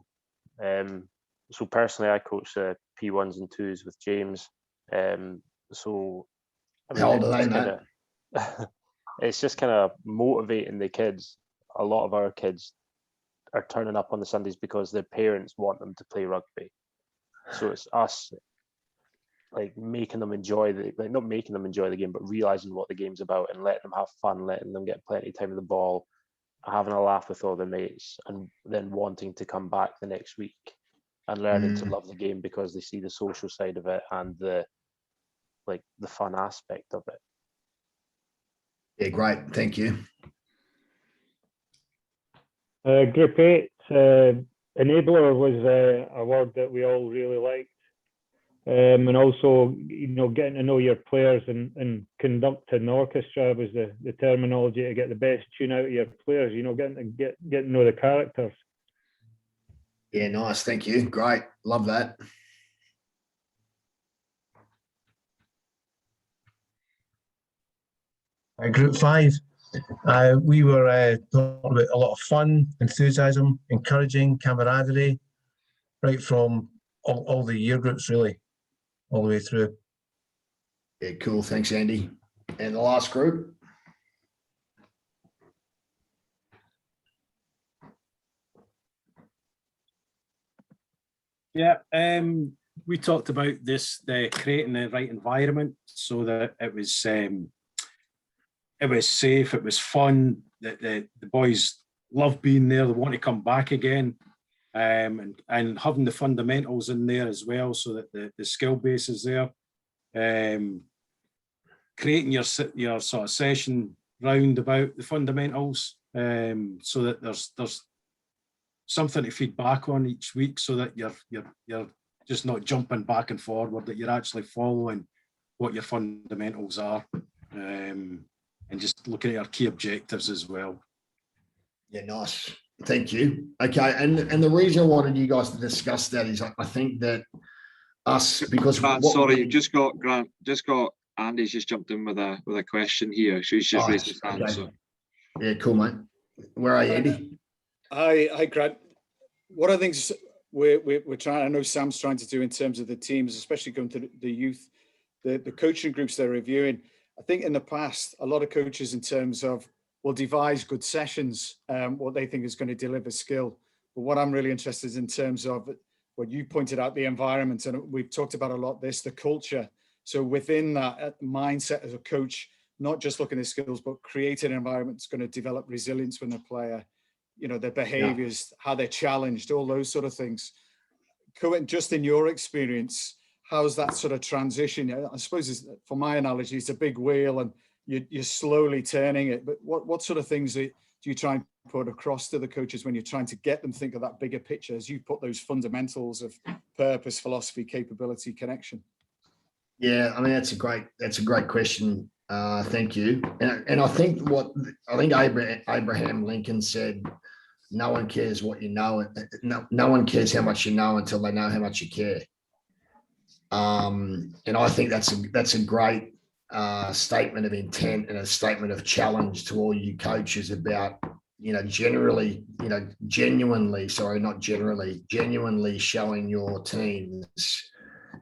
So personally, I coach P1s and 2s with James. So I mean, how old are they, mate? It's just kind of motivating the kids. A lot of our kids are turning up on the Sundays because their parents want them to play rugby. So it's us like making them enjoy not making them enjoy the game, but realizing what the game's about and letting them have fun, letting them get plenty of time with the ball, having a laugh with all their mates, and then wanting to come back the next week and learning to love the game because they see the social side of it and the fun aspect of it. Yeah, great. Thank you. Group 8, enabler was a word that we all really liked. And also, getting to know your players and conduct an orchestra was the terminology to get the best tune out of your players, getting to know the characters. Yeah, nice. Thank you. Great. Love that. Group 5, we were talking about a lot of fun, enthusiasm, encouraging, camaraderie, right from all the year groups, really, all the way through. Yeah, cool. Thanks, Andy. And the last group? Yeah, we talked about creating the right environment so that it was safe, it was fun, that the boys love being there, they want to come back again, and having the fundamentals in there as well, so that the skill base is there. creating your sort of session round about the fundamentals, so that there's something to feed back on each week, so that you're just not jumping back and forward, that you're actually following what your fundamentals are, and just looking at our key objectives as well. Yeah, nice. Thank you. Okay, and the reason I wanted you guys to discuss that is I think that us, because sorry, you've just got Grant, Andy's just jumped in with a question here. So he's just raised his hand. Okay. So. Yeah, cool, mate. Where are you, Andy? Hi, Grant. What are things we're trying? I know Sam's trying to do in terms of the teams, especially going to the youth, the coaching groups they're reviewing. I think in the past, a lot of coaches, in terms of, will devise good sessions, what they think is going to deliver skill. But what I'm really interested in terms of what you pointed out, the environment, and we've talked about a lot this, the culture. So within that mindset as a coach, not just looking at skills, but creating an environment that's going to develop resilience when the player, their behaviors, how they're challenged, all those sort of things. Just in your experience, how's that sort of transition? I suppose, for my analogy, it's a big wheel and you're slowly turning it. But what sort of things do you try and put across to the coaches when you're trying to get them to think of that bigger picture, as you put those fundamentals of purpose, philosophy, capability, connection? Yeah, I mean, that's a great question. Thank you. And I think Abraham Lincoln said, no one cares what you know. No one cares how much you know until they know how much you care. And I think that's a great statement of intent and a statement of challenge to all you coaches about, genuinely showing your teams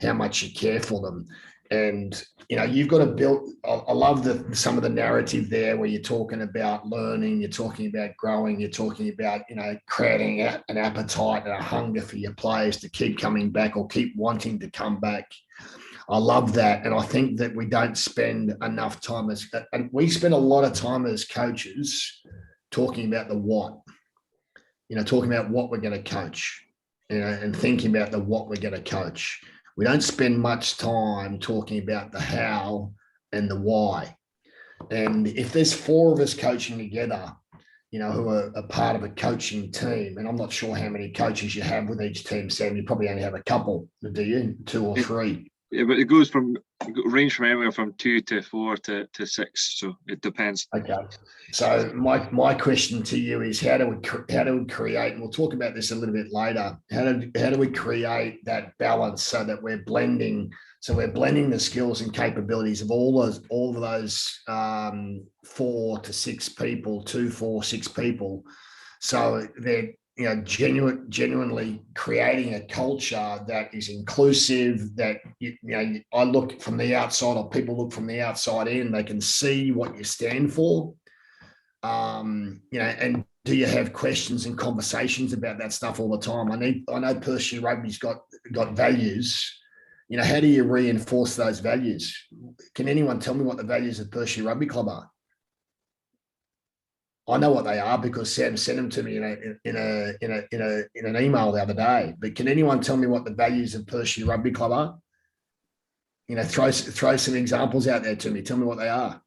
how much you care for them. And, you've got to build, I love some of the narrative there where you're talking about learning, you're talking about growing, you're talking about, creating an appetite and a hunger for your players to keep coming back or keep wanting to come back. I love that. And I think that we don't spend enough time and we spend a lot of time as coaches talking about the what, talking about what we're going to coach, and thinking about the what we're going to coach. We don't spend much time talking about the how and the why. And if there's four of us coaching together, who are a part of a coaching team, and I'm not sure how many coaches you have with each team, Sam, you probably only have a couple, do you? 2 or 3? Yeah, but it range from anywhere from 2 to 4 to 6. So it depends. Okay. So my question to you is, how do we create, and we'll talk about this a little bit later, how do we create that balance so that we're blending the skills and capabilities of all of those 4 to 6 people, 2, 4, 6 people, so they're genuinely creating a culture that is inclusive, that, I look from the outside, or people look from the outside in, they can see what you stand for. And do you have questions and conversations about that stuff all the time? I know Perthshire Rugby's got values. How do you reinforce those values? Can anyone tell me what the values of Perthshire Rugby Club are? I know what they are because Sam sent them to me in an email the other day. But can anyone tell me what the values of Perthshire Rugby Club are? Throw some examples out there to me. Tell me what they are.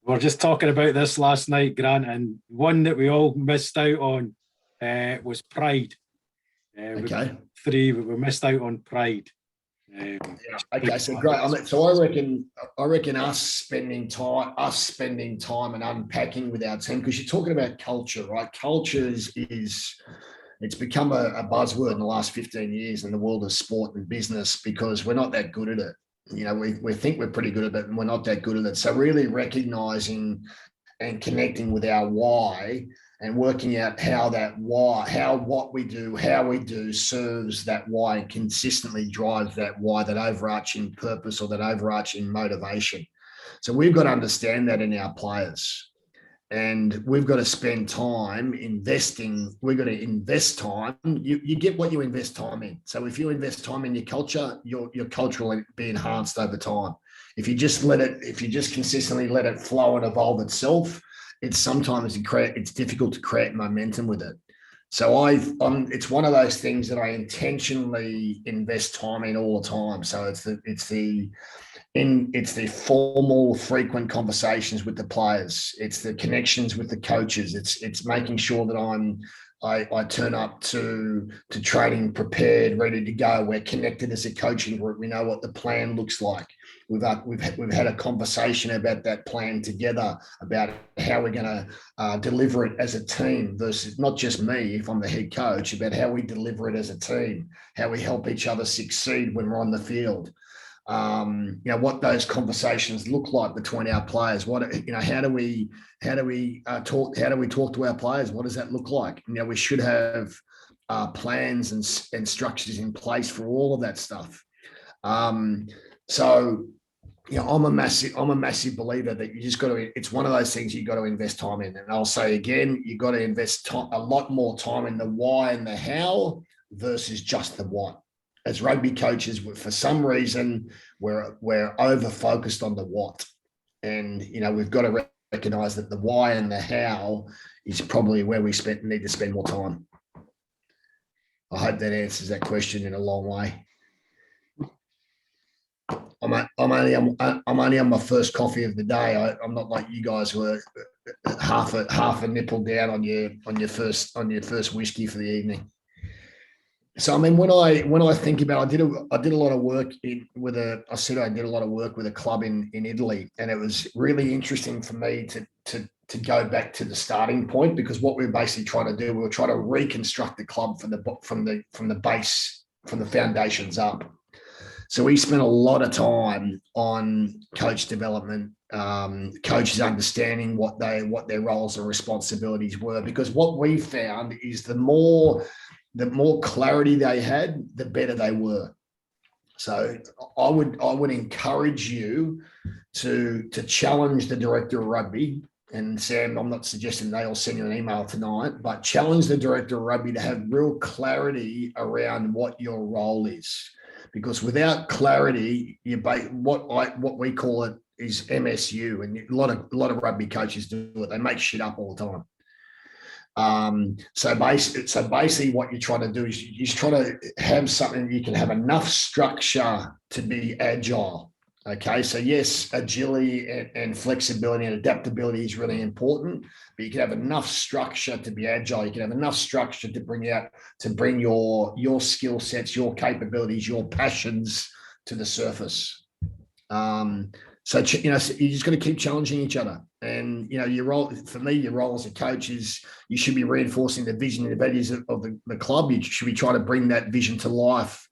We were just talking about this last night, Grant, and one that we all missed out on was pride. Okay. 3, we missed out on pride. Okay, so great. So I reckon us spending time and unpacking with our team, because you're talking about culture, right? Culture is it's become a buzzword in the last 15 years in the world of sport and business, because we're not that good at it. We think we're pretty good at it, and we're not that good at it. So really recognizing and connecting with our why, and working out how what we do serves that why and consistently drives that why, that overarching purpose or that overarching motivation. So we've got to understand that in our players, and we've got to spend time investing. We've got to invest time. You get what you invest time in. So if you invest time in your culture, your culture will be enhanced over time. If you just consistently let it flow and evolve itself, it's difficult to create momentum with it. So it's one of those things that I intentionally invest time in all the time. So it's the formal, frequent conversations with the players. It's the connections with the coaches. It's making sure that I turn up to training prepared, ready to go. We're connected as a coaching group. We know what the plan looks like. We've had a conversation about that plan together, about how we're going to deliver it as a team versus not just me, if I'm the head coach, about how we deliver it as a team, how we help each other succeed when we're on the field. What those conversations look like between our players. How do we talk to our players? What does that look like? We should have plans and structures in place for all of that stuff. I'm a massive believer that you just got to. It's one of those things you got to invest time in. And I'll say again, you got to invest a lot more time in the why and the how versus just the what. As rugby coaches, for some reason, we're over focused on the what, and we've got to recognise that the why and the how is probably where we need to spend more time. I hope that answers that question in a long way. I'm only on my first coffee of the day. I'm not like you guys who are half a nipple down on your first whiskey for the evening. So I mean, when I think about, I did a lot of work with a club in Italy, and it was really interesting for me to go back to the starting point, because what we were basically trying to do, we were trying to reconstruct the club from the base, from the foundations up. So we spent a lot of time on coach development, coaches understanding what their roles and responsibilities were, because what we found is the more clarity they had, the better they were. So I would encourage you to challenge the director of rugby. And Sam, I'm not suggesting they'll send you an email tonight, but challenge the director of rugby to have real clarity around what your role is. Because without clarity, what we call it is MSU, and a lot of rugby coaches do it. They make shit up all the time. So basically what you're trying to do is you're trying to have something you can have enough structure to be agile. Okay, so yes, agility and flexibility and adaptability is really important, but you can have enough structure to be agile. You can have enough structure to bring your skill sets, your capabilities, your passions to the surface. So you just got to keep challenging each other. And your role as a coach is you should be reinforcing the vision and the values of the club. You should be trying to bring that vision to life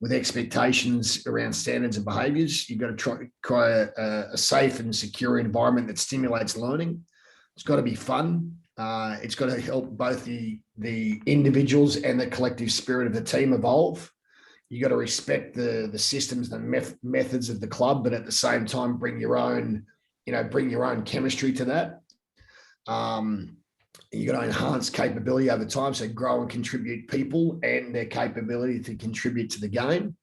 with expectations around standards and behaviours. You've got to try a safe and secure environment that stimulates learning. It's got to be fun. It's got to help both the individuals and the collective spirit of the team evolve. You got to respect the systems and methods of the club, but at the same time bring your own chemistry to that. You got to enhance capability over time, so grow and contribute people and their capability to contribute to the game.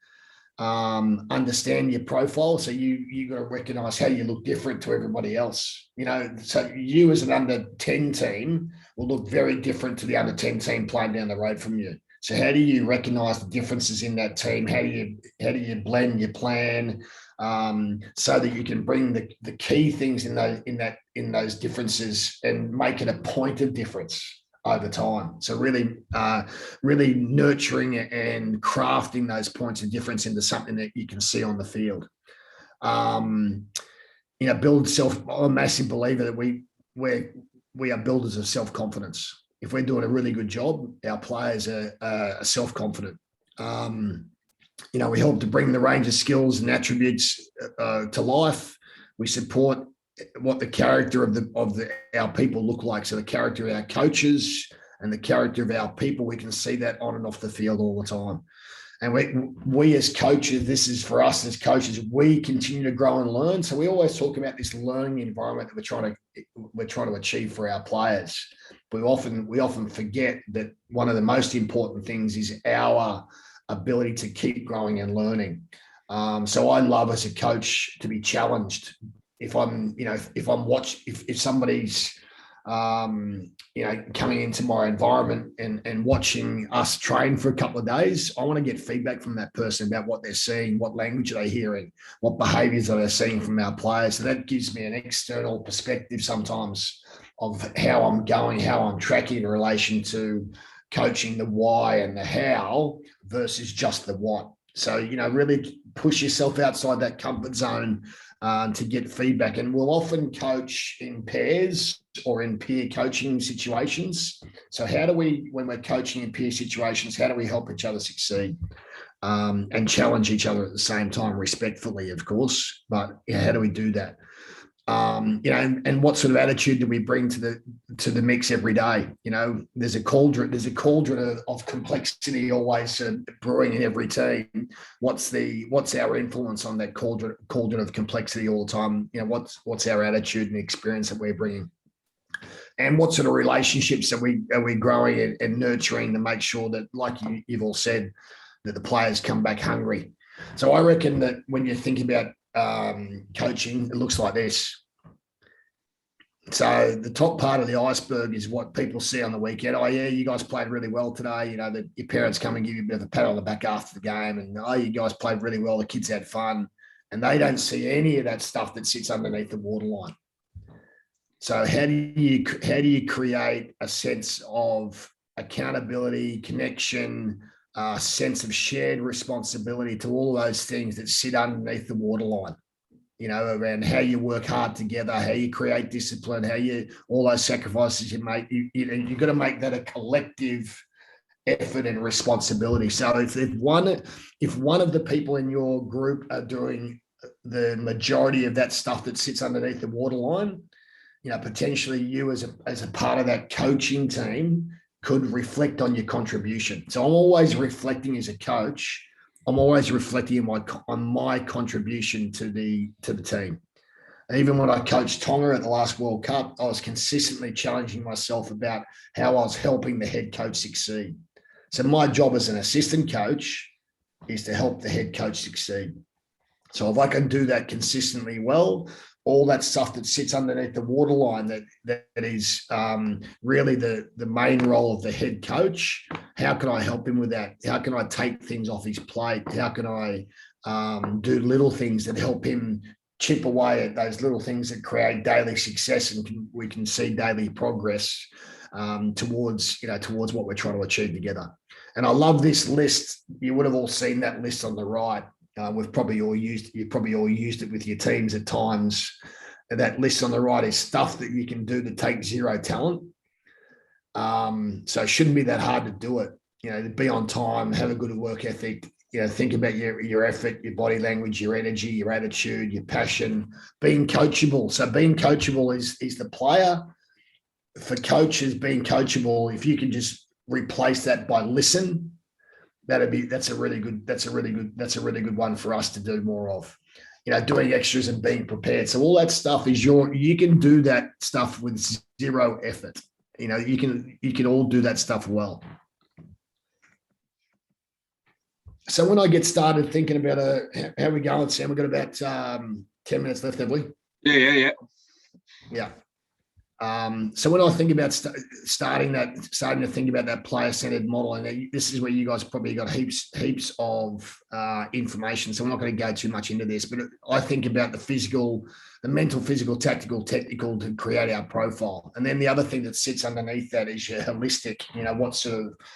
Understand your profile, so you got to recognise how you look different to everybody else. So you as an under 10 team will look very different to the under 10 team playing down the road from you. So how do you recognise the differences in that team? How do you blend your plan so that you can bring the key things in those differences and make it a point of difference over time? So really nurturing and crafting those points of difference into something that you can see on the field. Build self. I'm a massive believer that we are builders of self-confidence. If we're doing a really good job, our players are self-confident. We help to bring the range of skills and attributes to life. We support what the character of our people look like. So the character of our coaches and the character of our people, we can see that on and off the field all the time. And we as coaches, this is for us as coaches, we continue to grow and learn. So we always talk about this learning environment that we're trying to achieve for our players. We often forget that one of the most important things is our ability to keep growing and learning. So I love as a coach to be challenged. If somebody's coming into my environment and watching us train for a couple of days, I want to get feedback from that person about what they're seeing, what language are they hearing, what behaviours are they seeing from our players. So that gives me an external perspective sometimes of how I'm going, how I'm tracking in relation to coaching the why and the how versus just the what. So, really push yourself outside that comfort zone to get feedback. And we'll often coach in pairs or in peer coaching situations. So how do we, when we're coaching in peer situations, how do we help each other succeed and challenge each other at the same time, respectfully, of course, but how do we do that? And what sort of attitude do we bring to the mix every day? There's a cauldron of complexity always brewing in every team. What's our influence on that cauldron of complexity all the time? What's our attitude and experience that we're bringing? And what sort of relationships are we growing and nurturing to make sure that, like you've all said, that the players come back hungry? So I reckon that when you think about coaching, it looks like this. So the top part of the iceberg is what people see on the weekend. Oh yeah, you guys played really well today. That your parents come and give you a bit of a pat on the back after the game, and oh, you guys played really well. The kids had fun, and they don't see any of that stuff that sits underneath the waterline. So how do you create a sense of accountability, connection, sense of shared responsibility to all those things that sit underneath the waterline? Around how you work hard together, how you create discipline, all those sacrifices you make. You've got to make that a collective effort and responsibility. So if one of the people in your group are doing the majority of that stuff that sits underneath the waterline, potentially you as a part of that coaching team could reflect on your contribution. So I'm always reflecting as a coach. I'm always reflecting on my contribution to the team. And even when I coached Tonga at the last World Cup, I was consistently challenging myself about how I was helping the head coach succeed. So my job as an assistant coach is to help the head coach succeed. So if I can do that consistently well, all that stuff that sits underneath the waterline that is really the main role of the head coach, how can I help him with that? How can I take things off his plate? How can I do little things that help him chip away at those little things that create daily success, and we can see daily progress towards what we're trying to achieve together. And I love this list. You would have all seen that list on the right. You've probably all used it with your teams at times. And that list on the right is stuff that you can do to take zero talent. So it shouldn't be that hard to do it. To be on time, have a good work ethic. Think about your effort, your body language, your energy, your attitude, your passion. Being coachable. So being coachable is the player. For coaches, being coachable, if you can just replace that by listen. That's a really good one for us to do more of. Doing extras and being prepared. So all that stuff is you can do that stuff with zero effort. You can all do that stuff well. So when I get started thinking about how are we going, Sam? We've got about 10 minutes left, have we? Yeah. So when I think about starting to think about that player-centered model, and this is where you guys probably got heaps of information. So we're not going to go too much into this, but I think about the mental, physical, tactical, technical to create our profile. And then the other thing that sits underneath that is your holistic,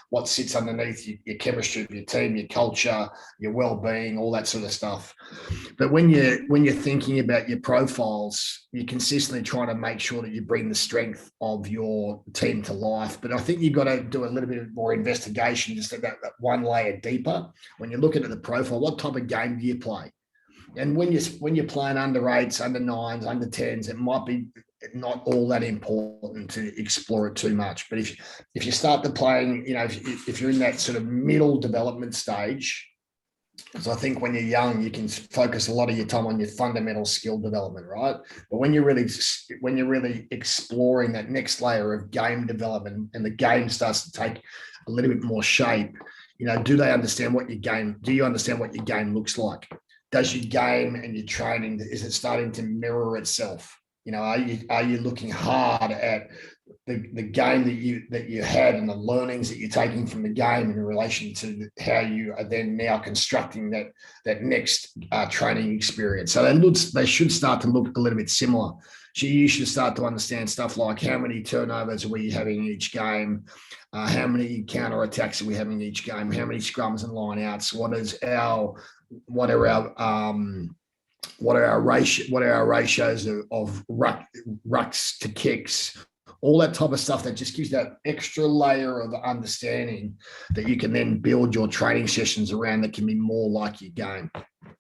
what sits underneath your chemistry of your team, your culture, your well-being, all that sort of stuff. But when you're thinking about your profiles, you're consistently trying to make sure that you bring the strength of your team to life. But I think you've got to do a little bit more investigation, just that one layer deeper. When you're looking at the profile, what type of game do you play? And when you're playing under 8s, under 9s, under 10s, it might be not all that important to explore it too much. But if you start to playing, if you're in that sort of middle development stage, because I think when you're young, you can focus a lot of your time on your fundamental skill development, right? But when you're really exploring that next layer of game development and the game starts to take a little bit more shape, do you understand what your game looks like? Does your game and your training, is it starting to mirror itself? You know, are you looking hard at the game that you had and the learnings that you're taking from the game in relation to how you are then now constructing that next training experience? So they should start to look a little bit similar. So you should start to understand stuff like how many turnovers are we having in each game, how many counter attacks are we having in each game, how many scrums and line outs, what are our ratios of rucks to kicks, all that type of stuff that just gives that extra layer of understanding that you can then build your training sessions around that can be more like your game.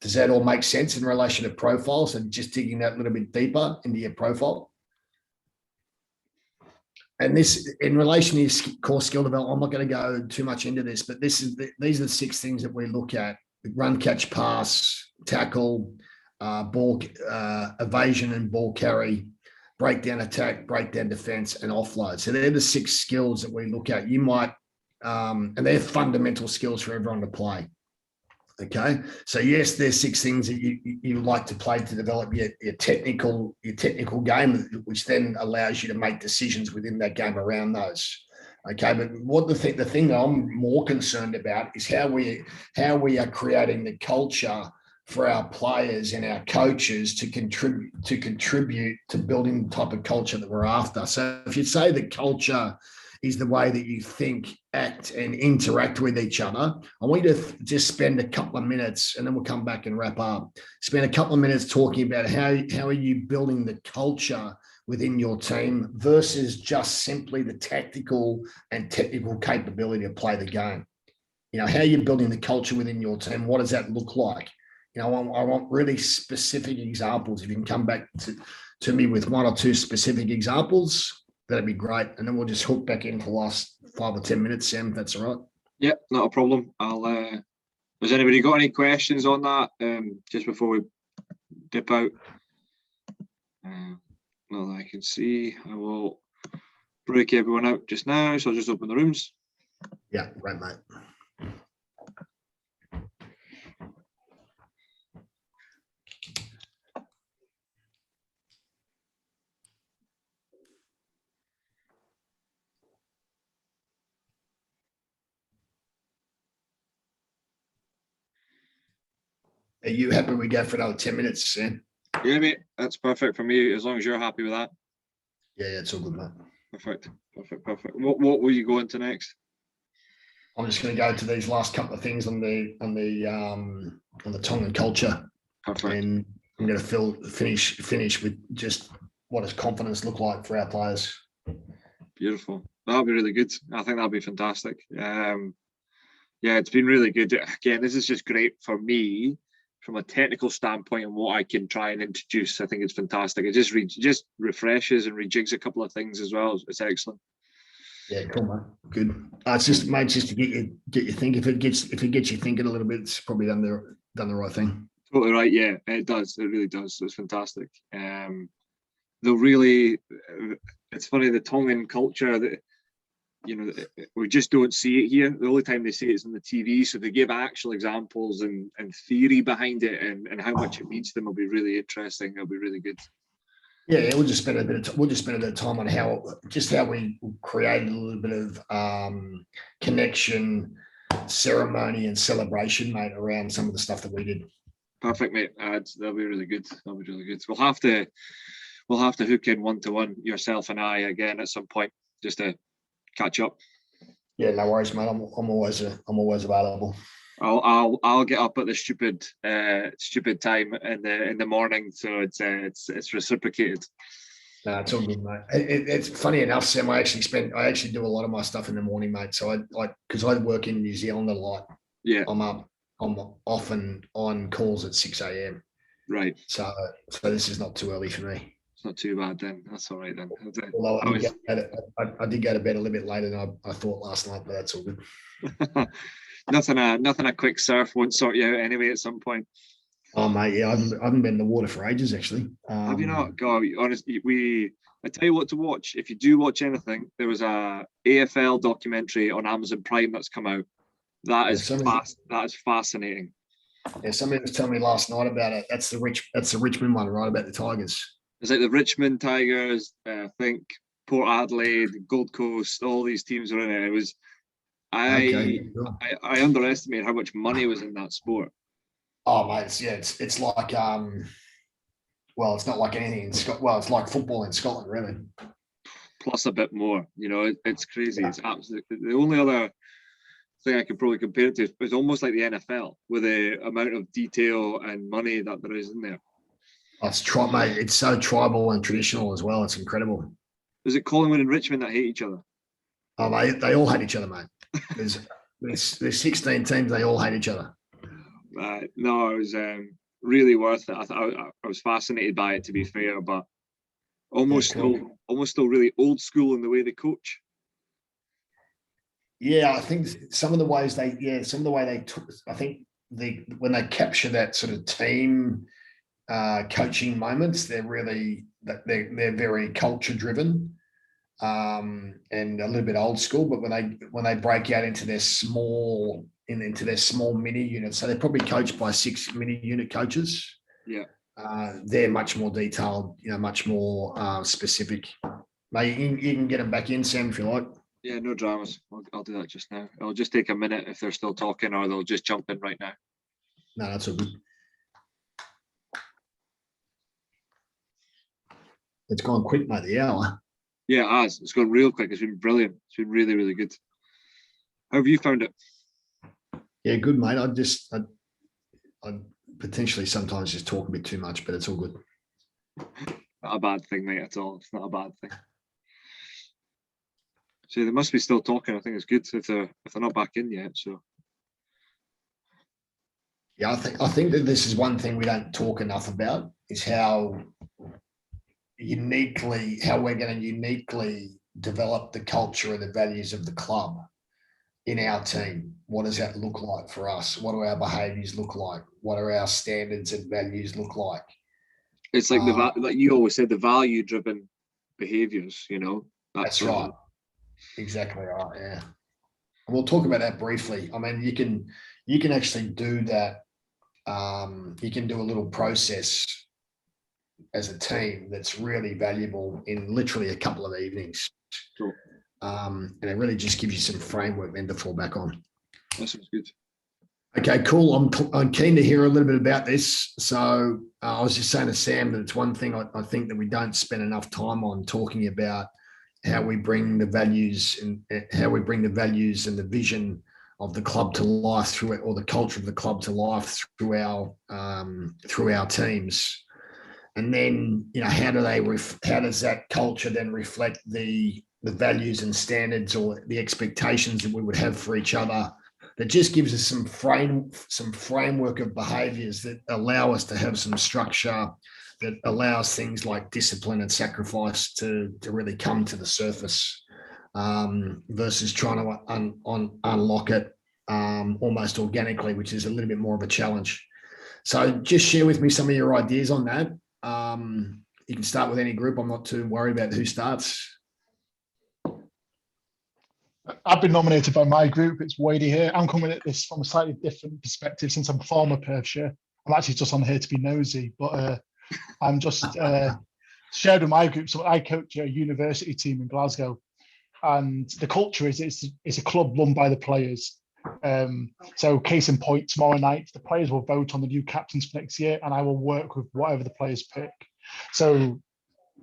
Does that all make sense in relation to profiles and just digging that little bit deeper into your profile? And this, in relation to your core skill development, I'm not going to go too much into this, but these are the 6 things that we look at: run, catch, pass, tackle, ball evasion and ball carry, breakdown attack, breakdown defense, and offload. So they're the 6 skills that we look at. You might, and they're fundamental skills for everyone to play. Okay, so yes, there's 6 things that you like to play to develop your technical game, which then allows you to make decisions within that game around those. Okay, but what the thing that I'm more concerned about is how we are creating the culture for our players and our coaches to contribute to building the type of culture that we're after. So if you say the culture is the way that you think, act, and interact with each other, I want you to just spend a couple of minutes, and then we'll come back and wrap up. Spend a couple of minutes talking about how are you building the culture within your team versus just simply the tactical and technical capability to play the game. You know, how are you building the culture within your team? What does that look like? You know, I want really specific examples. If you can come back to me with 1 or 2 specific examples, that'd be great. And then we'll just hook back into the last 5 or 10 minutes, Sam, if that's all right. Yeah, not a problem. Has anybody got any questions on that just before we dip out? Well, I can see. I will break everyone out just now, so I'll just open the rooms. Yeah, right, mate. Are you happy we go for another 10 minutes, Sam? Yeah, mate, that's perfect for me, as long as you're happy with that. Yeah, it's all good, mate. Perfect. What will you go into next? I'm just going to go to these last couple of things on the Tongan culture. Perfect. And I'm going to finish with just what does confidence look like for our players. Beautiful. That'll be really good. I think that'll be fantastic. Yeah, it's been really good. Again, this is just great for me from a technical standpoint and what I can try and introduce. I think it's fantastic. It just refreshes and rejigs a couple of things as well. It's excellent. Yeah, cool, man. Good. It's just, mate, just to get you think. If it gets you thinking a little bit, it's probably done the right thing. Totally right. Yeah, it does. It really does. It's fantastic. It's funny, the Tongan culture that, you know, we just don't see it here. The only time they see it is on the TV. So they give actual examples and theory behind it and how much it means to them will be really interesting. It'll be really good. Yeah, we'll just spend a bit of time on how we created a little bit of connection, ceremony, and celebration, mate, around some of the stuff that we did. Perfect, mate. That'll be really good. That'll be really good. We'll have to hook in 1-to-1, yourself and I, again at some point, just to catch up. Yeah, no worries, mate. I'm always available. I'll get up at the stupid time in the morning, so it's reciprocated. No, it's all good, mate. It's funny enough, Sam. I actually do a lot of my stuff in the morning, mate. So because I work in New Zealand a lot. Yeah, I'm often on calls at 6 a.m. Right. So this is not too early for me. It's not too bad then. That's all right then. Although I did go to bed a little bit later than I thought last night, but that's all good. Nothing a quick surf won't sort you out anyway at some point. Oh mate, yeah, I haven't been in the water for ages actually. Have you not? God, honestly, I tell you what to watch. If you do watch anything, there was a AFL documentary on Amazon Prime that's come out. That is fascinating. Yeah, somebody was telling me last night about it. That's the Richmond one, right? About the Tigers. It's like the Richmond Tigers, I think Port Adelaide, Gold Coast, all these teams are in it. It was, Okay. I underestimated how much money was in that sport. Oh, mate, it's like well, it's not like anything in Scotland. Well, it's like football in Scotland, really. Plus a bit more, you know, it's crazy. It's absolutely the only other thing I could probably compare it to is almost like the NFL with the amount of detail and money that there is in there. Mate. It's so tribal and traditional as well. It's incredible. Is it Collingwood and Richmond that hate each other? Oh, they all hate each other, mate. There's 16 teams. They all hate each other. No, it was really worth it. I was fascinated by it, to be fair, but almost still really old school in the way they coach. Yeah, I think some of the way they took. I think when they capture that sort of team coaching moments, they're very culture driven and a little bit old school. But when they break out into their small mini units, so they're probably coached by 6 mini unit coaches. Yeah, they're much more detailed, much more specific. Mate, you can get them back in, Sam, if you like. Yeah, no dramas. I'll do that just now. It'll just take a minute if they're still talking, or they'll just jump in right now. No, that's all good. It's gone quick, mate, the hour. Yeah, it has. It's gone real quick. It's been brilliant. It's been really, really good. How have you found it? Yeah, good, mate. I potentially sometimes just talk a bit too much, but it's all good. Not a bad thing, mate, at all. It's not a bad thing. So they must be still talking. I think it's good if they're not back in yet. So yeah, I think that this is one thing we don't talk enough about is how we're going to uniquely develop the culture and the values of the club in our team. What does that look like for us? What do our behaviours look like? What are our standards and values look like? it's like like you always said, the value-driven behaviours. You know, that's right. Exactly right. Yeah, and we'll talk about that briefly. I mean, you can actually do that. You can do a little process as a team that's really valuable in literally a couple of evenings. Cool. And it really just gives you some framework then to fall back on. That sounds good. Okay, cool. I'm keen to hear a little bit about this. So I was just saying to Sam that it's one thing I think that we don't spend enough time on talking about how we bring the values and the vision of the club to life through it, or the culture of the club to life through our teams. And then, how does that culture then reflect the values and standards or the expectations that we would have for each other? That just gives us some framework of behaviours that allow us to have some structure, that allows things like discipline and sacrifice to really come to the surface, versus trying to unlock it almost organically, which is a little bit more of a challenge. So just share with me some of your ideas on that. You can start with any group. I'm not too worried about who starts. I've been nominated by my group. It's Wadey here. I'm coming at this from a slightly different perspective since I'm former Perthshire. I'm actually just on here to be nosy, but I'm just shared with my group. So I coach a university team in Glasgow, and the culture is it's a club run by the players. So case in point, tomorrow night, the players will vote on the new captains for next year, and I will work with whatever the players pick. So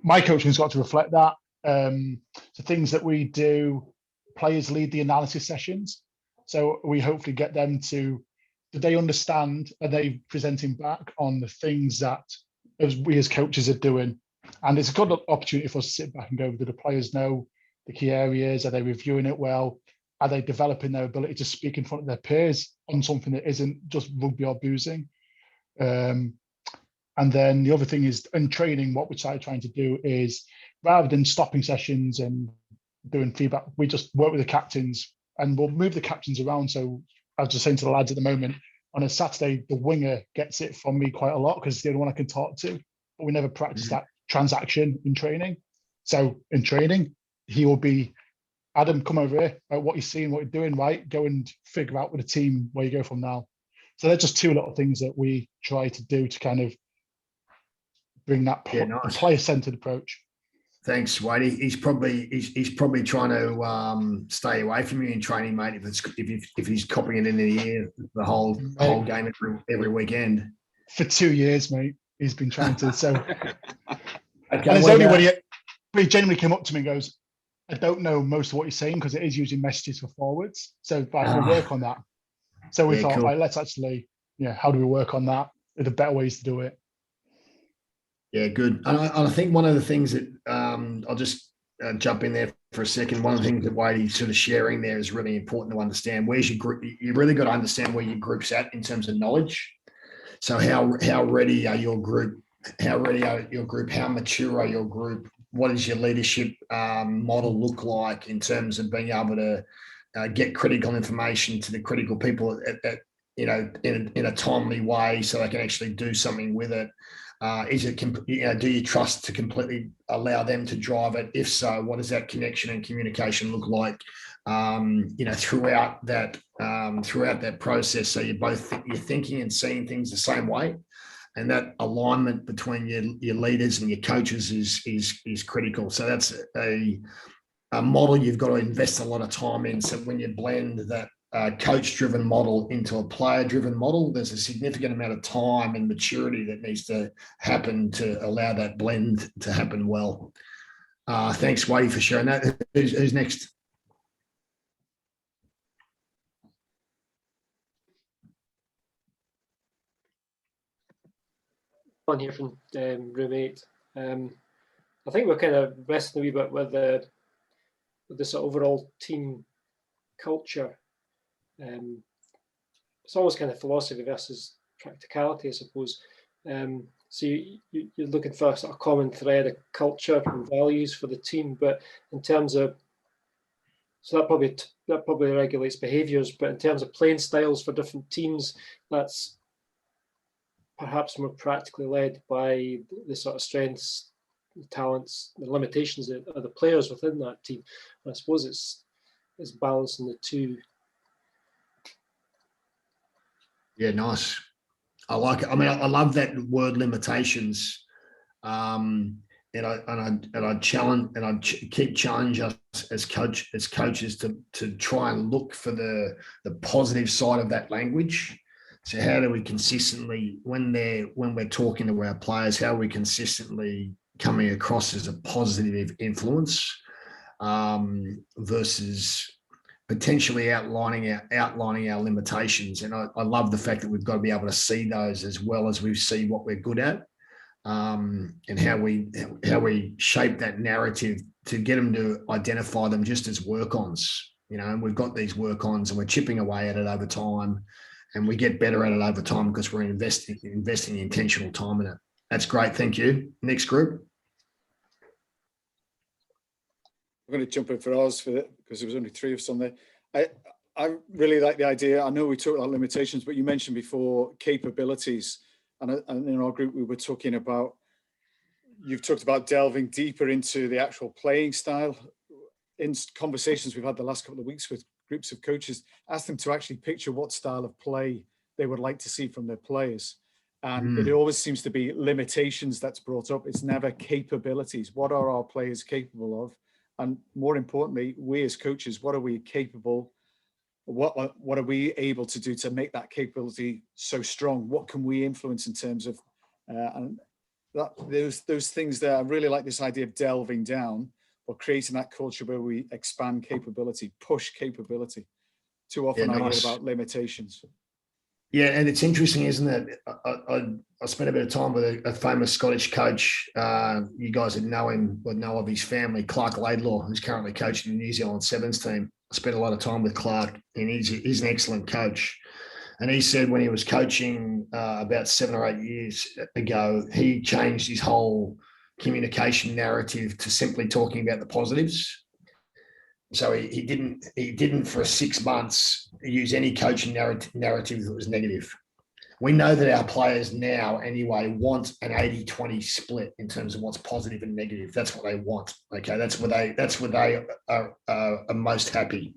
my coaching's got to reflect that. So things that we do, players lead the analysis sessions. So we hopefully get them do they understand, are they presenting back on the things that we as coaches are doing? And it's a good opportunity for us to sit back and go, do the players know the key areas? Are they reviewing it well? Are they developing their ability to speak in front of their peers on something that isn't just rugby or boozing? And then the other thing is, in training, what we're trying to do is, rather than stopping sessions and doing feedback, we just work with the captains, and we'll move the captains around. So I was just saying to the lads at the moment, on a Saturday, the winger gets it from me quite a lot because it's the only one I can talk to, but we never practice that transaction in training. So in training, he will be, Adam, come over here, what you're seeing, what you're doing, right? Go and figure out with the team where you go from now. So they're just two little things that we try to do to kind of bring that Yeah, nice. player-centered approach. Thanks, Wadey. He's probably trying to stay away from you in training, mate. If he's copying it in the ear the whole game every weekend. For 2 years, mate, he's been trying to. So, Okay, and it's only when he genuinely came up to me and goes, "I don't know most of what you're saying because it is using messages for forwards. So, we'll work on that." So we thought, cool. right, let's actually, how do we work on that? Are there better ways to do it? Yeah, good. And I think one of the things that I'll just jump in there for a second. One of the things that Wadey's sort of sharing there is really important to understand. Where's your group? You really got to understand where your group's at in terms of knowledge. So how ready are your group? How ready are your group? How mature are your group? What does your leadership model look like in terms of being able to get critical information to the critical people in a timely way so they can actually do something with it? Do you trust to completely allow them to drive it? If so, what does that connection and communication look like? Throughout that process, so you're thinking and seeing things the same way, and that alignment between your leaders and your coaches is critical. So that's a model you've got to invest a lot of time in. So when you blend that coach-driven model into a player-driven model, there's a significant amount of time and maturity that needs to happen to allow that blend to happen well. Thanks, Wadey, for sharing that. Who's next? On here from room 8. I think we're kind of wrestling a wee bit with this overall team culture. It's almost kind of philosophy versus practicality, I suppose. So you're looking for a sort of common thread of culture and values for the team, but in terms of, so that probably regulates behaviours, but in terms of playing styles for different teams, that's perhaps more practically led by the sort of strengths, the talents, the limitations of the players within that team. And I suppose it's balancing the two. Yeah, nice. I like it. I mean, I love that word limitations. And I challenge and I keep challenge us as coaches to try and look for the positive side of that language. So how do we consistently, when we're talking to our players, how are we consistently coming across as a positive influence versus potentially outlining our limitations? And I love the fact that we've got to be able to see those as well as we see what we're good at, and how we shape that narrative to get them to identify them just as work-ons. And we've got these work-ons and we're chipping away at it over time. And we get better at it over time because we're investing intentional time in it. That's great. Thank you. Next group. I'm going to jump in for ours because there was only 3 of us on there. I really like the idea. I know we talked about limitations, but you mentioned before capabilities. And in our group, we were talking about, you've talked about delving deeper into the actual playing style. In conversations we've had the last couple of weeks with groups of coaches, ask them to actually picture what style of play they would like to see from their players. And it always seems to be limitations that's brought up. It's never capabilities. What are our players capable of? And more importantly, we as coaches, what are we capable? What are we able to do to make that capability so strong? What can we influence in terms of, and those things there, I really like this idea of delving down, or creating that culture where we expand capability, push capability. Too often I hear about limitations. Yeah, and it's interesting, isn't it? I spent a bit of time with a famous Scottish coach. You guys would know him, would know of his family, Clark Laidlaw, who's currently coaching the New Zealand Sevens team. I spent a lot of time with Clark, and he's an excellent coach. And he said when he was coaching about 7 or 8 years ago, he changed his whole communication narrative to simply talking about the positives. So he didn't for 6 months use any coaching narrative that was negative. We know that our players now anyway want an 80-20 split in terms of what's positive and negative. That's what they want. Okay, that's where they are most happy.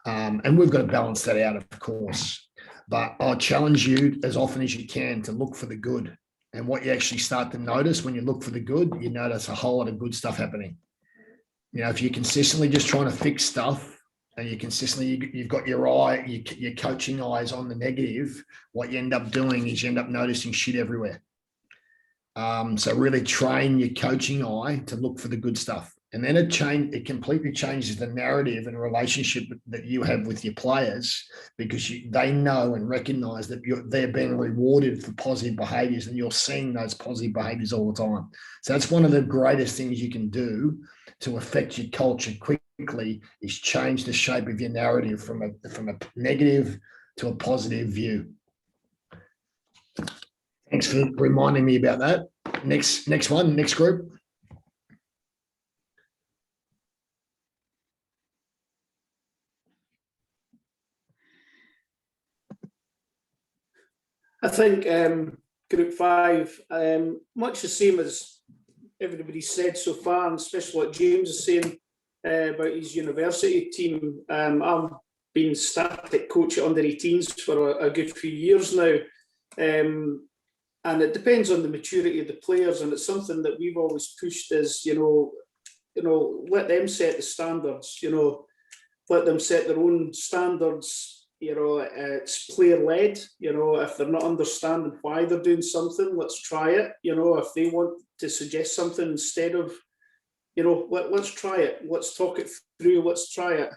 And we've got to balance that out, of course. But I'll challenge you as often as you can to look for the good. And what you actually start to notice when you look for the good, you notice a whole lot of good stuff happening. If you're consistently just trying to fix stuff and you've got your coaching eyes on the negative, what you end up doing is you end up noticing shit everywhere. So really train your coaching eye to look for the good stuff. And then it completely changes the narrative and relationship that you have with your players, because they know and recognize that they're being rewarded for positive behaviors, and you're seeing those positive behaviors all the time. So that's one of the greatest things you can do to affect your culture quickly, is change the shape of your narrative from a negative to a positive view. Thanks for reminding me about that. Next group. I think Group 5, much the same as everybody said so far, and especially what James is saying about his university team. I've been static coach at under-18s for a good few years now, and it depends on the maturity of the players, and it's something that we've always pushed is, let them set the standards, let them set their own standards. It's player-led. If they're not understanding why they're doing something, let's try it. If they want to suggest something instead of, let's try it. Let's talk it through. Let's try it.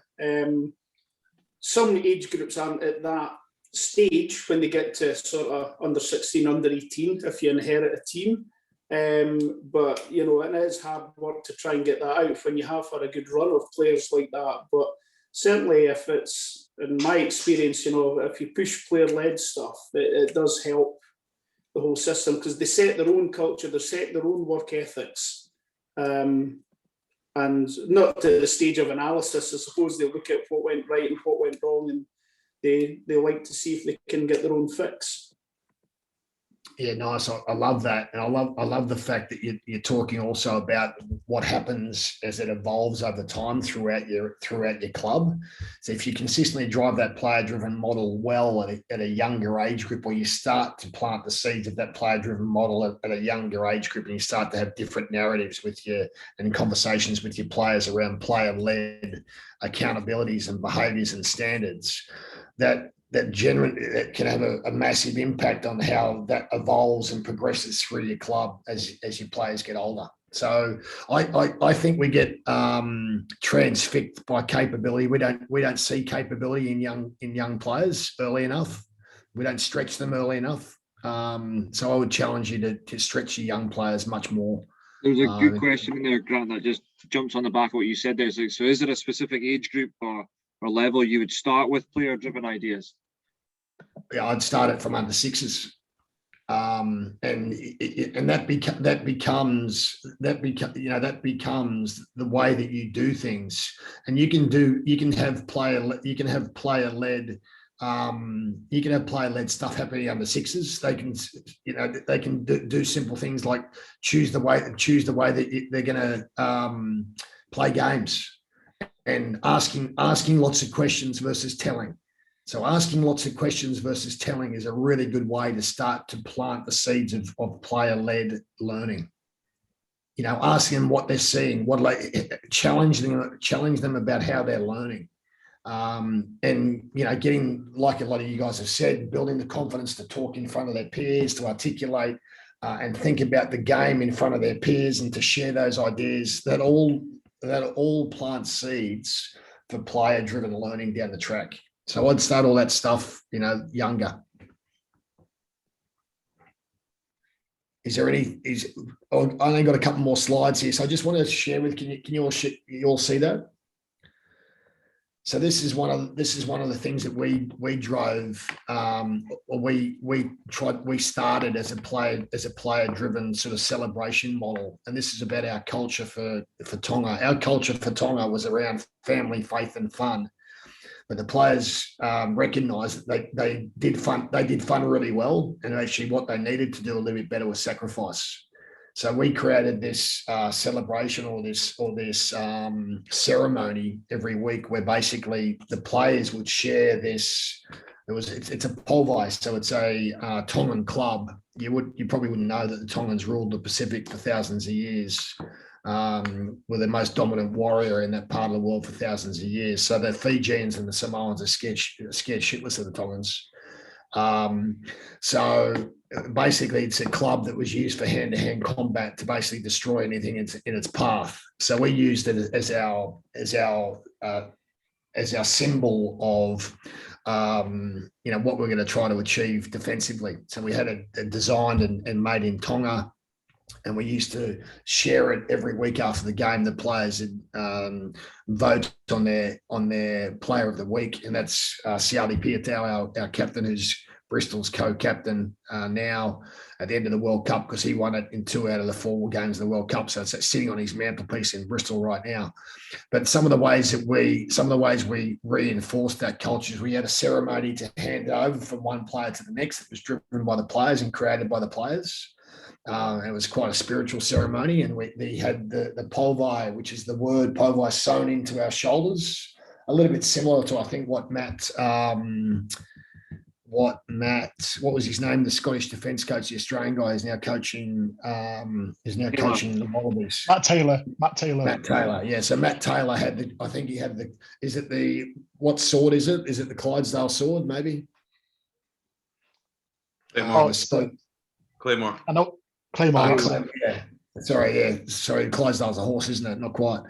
Some age groups aren't at that stage when they get to sort of under 16, under 18, if you inherit a team. But, and it is hard work to try and get that out when you have had a good run of players like that. But certainly if it's, in my experience, if you push player-led stuff, it does help the whole system, because they set their own culture, they set their own work ethics. And not to the stage of analysis, I suppose they look at what went right and what went wrong, and they like to see if they can get their own fix. Yeah, nice. I love that, and I love the fact that you're talking also about what happens as it evolves over time throughout your club. So if you consistently drive that player-driven model well at a younger age group, or you start to plant the seeds of that player-driven model at a younger age group, and you start to have different narratives and conversations with your players around player-led accountabilities and behaviours and standards, that can have a massive impact on how that evolves and progresses through your club as your players get older. So I think we get transfixed by capability. We don't see capability in young players early enough. We don't stretch them early enough. So I would challenge you to stretch your young players much more. There's a good question in there, Grant, that just jumps on the back of what you said there. So is there a specific age group or level you would start with player-driven ideas? Yeah, I'd start it from under sixes, and that becomes the way that you do things. And you can have player-led stuff happening under sixes. They can do simple things like choose the way that they're going to play games, and asking lots of questions versus telling. So asking lots of questions versus telling is a really good way to start to plant the seeds of player-led learning. Asking them what they're seeing, challenge them about how they're learning. And getting, like a lot of you guys have said, building the confidence to talk in front of their peers, to articulate and think about the game in front of their peers, and to share those ideas. That all plant seeds for player-driven learning down the track. So I'd start all that stuff, younger. I only got a couple more slides here, so I just want to share with. Can you all see that? So this is one of the things that we drove, or we started as a player-driven sort of celebration model, and this is about our culture for Tonga. Our culture for Tonga was around family, faith, and fun. But the players recognised that they did fun really well, and actually what they needed to do a little bit better was sacrifice. So we created this celebration or this ceremony every week, where basically the players would share this. It's a polvai, so it's a Tongan club, you probably wouldn't know that the Tongans ruled the Pacific for thousands of years. Were the most dominant warrior in that part of the world for thousands of years. So the Fijians and the Samoans are scared shitless of the Tongans. So basically, it's a club that was used for hand-to-hand combat to basically destroy anything in its path. So we used it as our symbol of what we're going to try to achieve defensively. So we had it designed and made in Tonga. And we used to share it every week after the game. The players would vote on their player of the week, and that's Siali Piatau, our captain, who's Bristol's co-captain now at the end of the World Cup, because he won it in 2 out of the 4 games of the World Cup. So it's sitting on his mantelpiece in Bristol right now. But some of the ways we reinforced that culture is we had a ceremony to hand over from one player to the next that was driven by the players and created by the players. It was quite a spiritual ceremony, and we had the polvi, which is the word polvi, sewn into our shoulders, a little bit similar to, I think, what was his name? The Scottish defence coach, the Australian guy, is now coaching the Wallabies. Matt Taylor. Matt Taylor, yeah. So Matt Taylor had what sword is it? Is it the Clydesdale sword, maybe? Claymore. I know. Claymore. Yeah. Sorry, Clydesdale's a horse, isn't it? Not quite.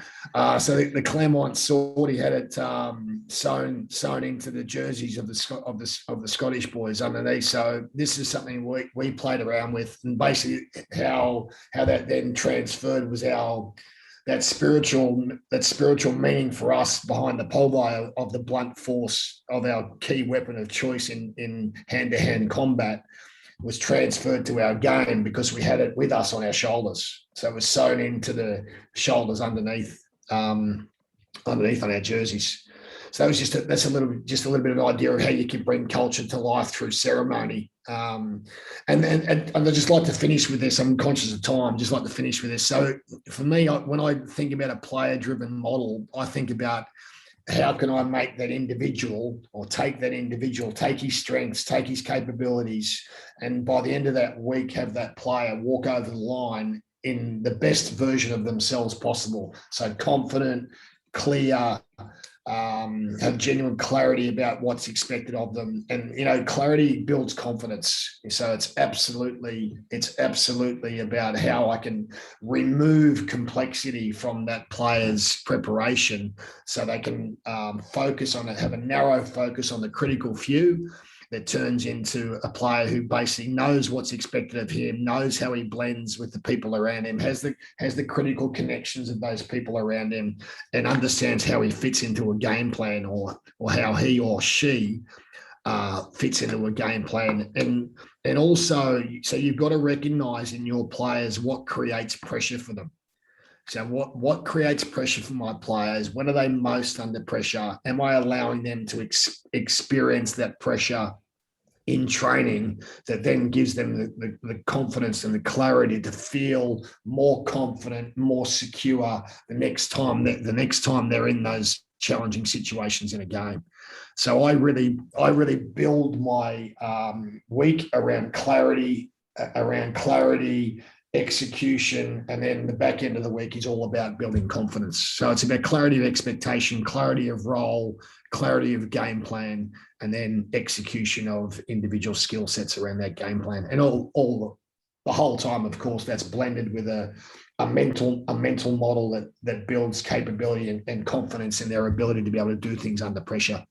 So the Claremont sword, he had it sewn into the jerseys of the Scottish boys underneath. So this is something we played around with, and basically how that then transferred was that spiritual meaning for us behind the polvi of the blunt force of our key weapon of choice in hand-to-hand combat was transferred to our game because we had it with us on our shoulders. So it was sewn into the shoulders underneath on our jerseys. So that was that's a little bit of an idea of how you can bring culture to life through ceremony. And I'd just like to finish with this. I'm conscious of time. Just like to finish with this. So for me, when I think about a player-driven model, I think about how can I make that individual, or take his strengths, take his capabilities, and by the end of that week, have that player walk over the line in the best version of themselves possible. So confident, clear, have genuine clarity about what's expected of them. And, clarity builds confidence. So it's absolutely about how I can remove complexity from that player's preparation so they can focus on it, have a narrow focus on the critical few that turns into a player who basically knows what's expected of him, knows how he blends with the people around him, has the critical connections of those people around him, and understands how he fits into a game plan or how he or she fits into a game plan. And also, so you've got to recognize in your players what creates pressure for them. So what creates pressure for my players? When are they most under pressure? Am I allowing them to experience that pressure in training that then gives them the confidence and the clarity to feel more confident, more secure the next time they're in those challenging situations in a game? So I really build my week around clarity, execution, and then the back end of the week is all about building confidence. So it's about clarity of expectation, clarity of role, clarity of game plan, and then execution of individual skill sets around that game plan. And all the whole time, of course, that's blended with a mental model that builds capability and confidence in their ability to be able to do things under pressure.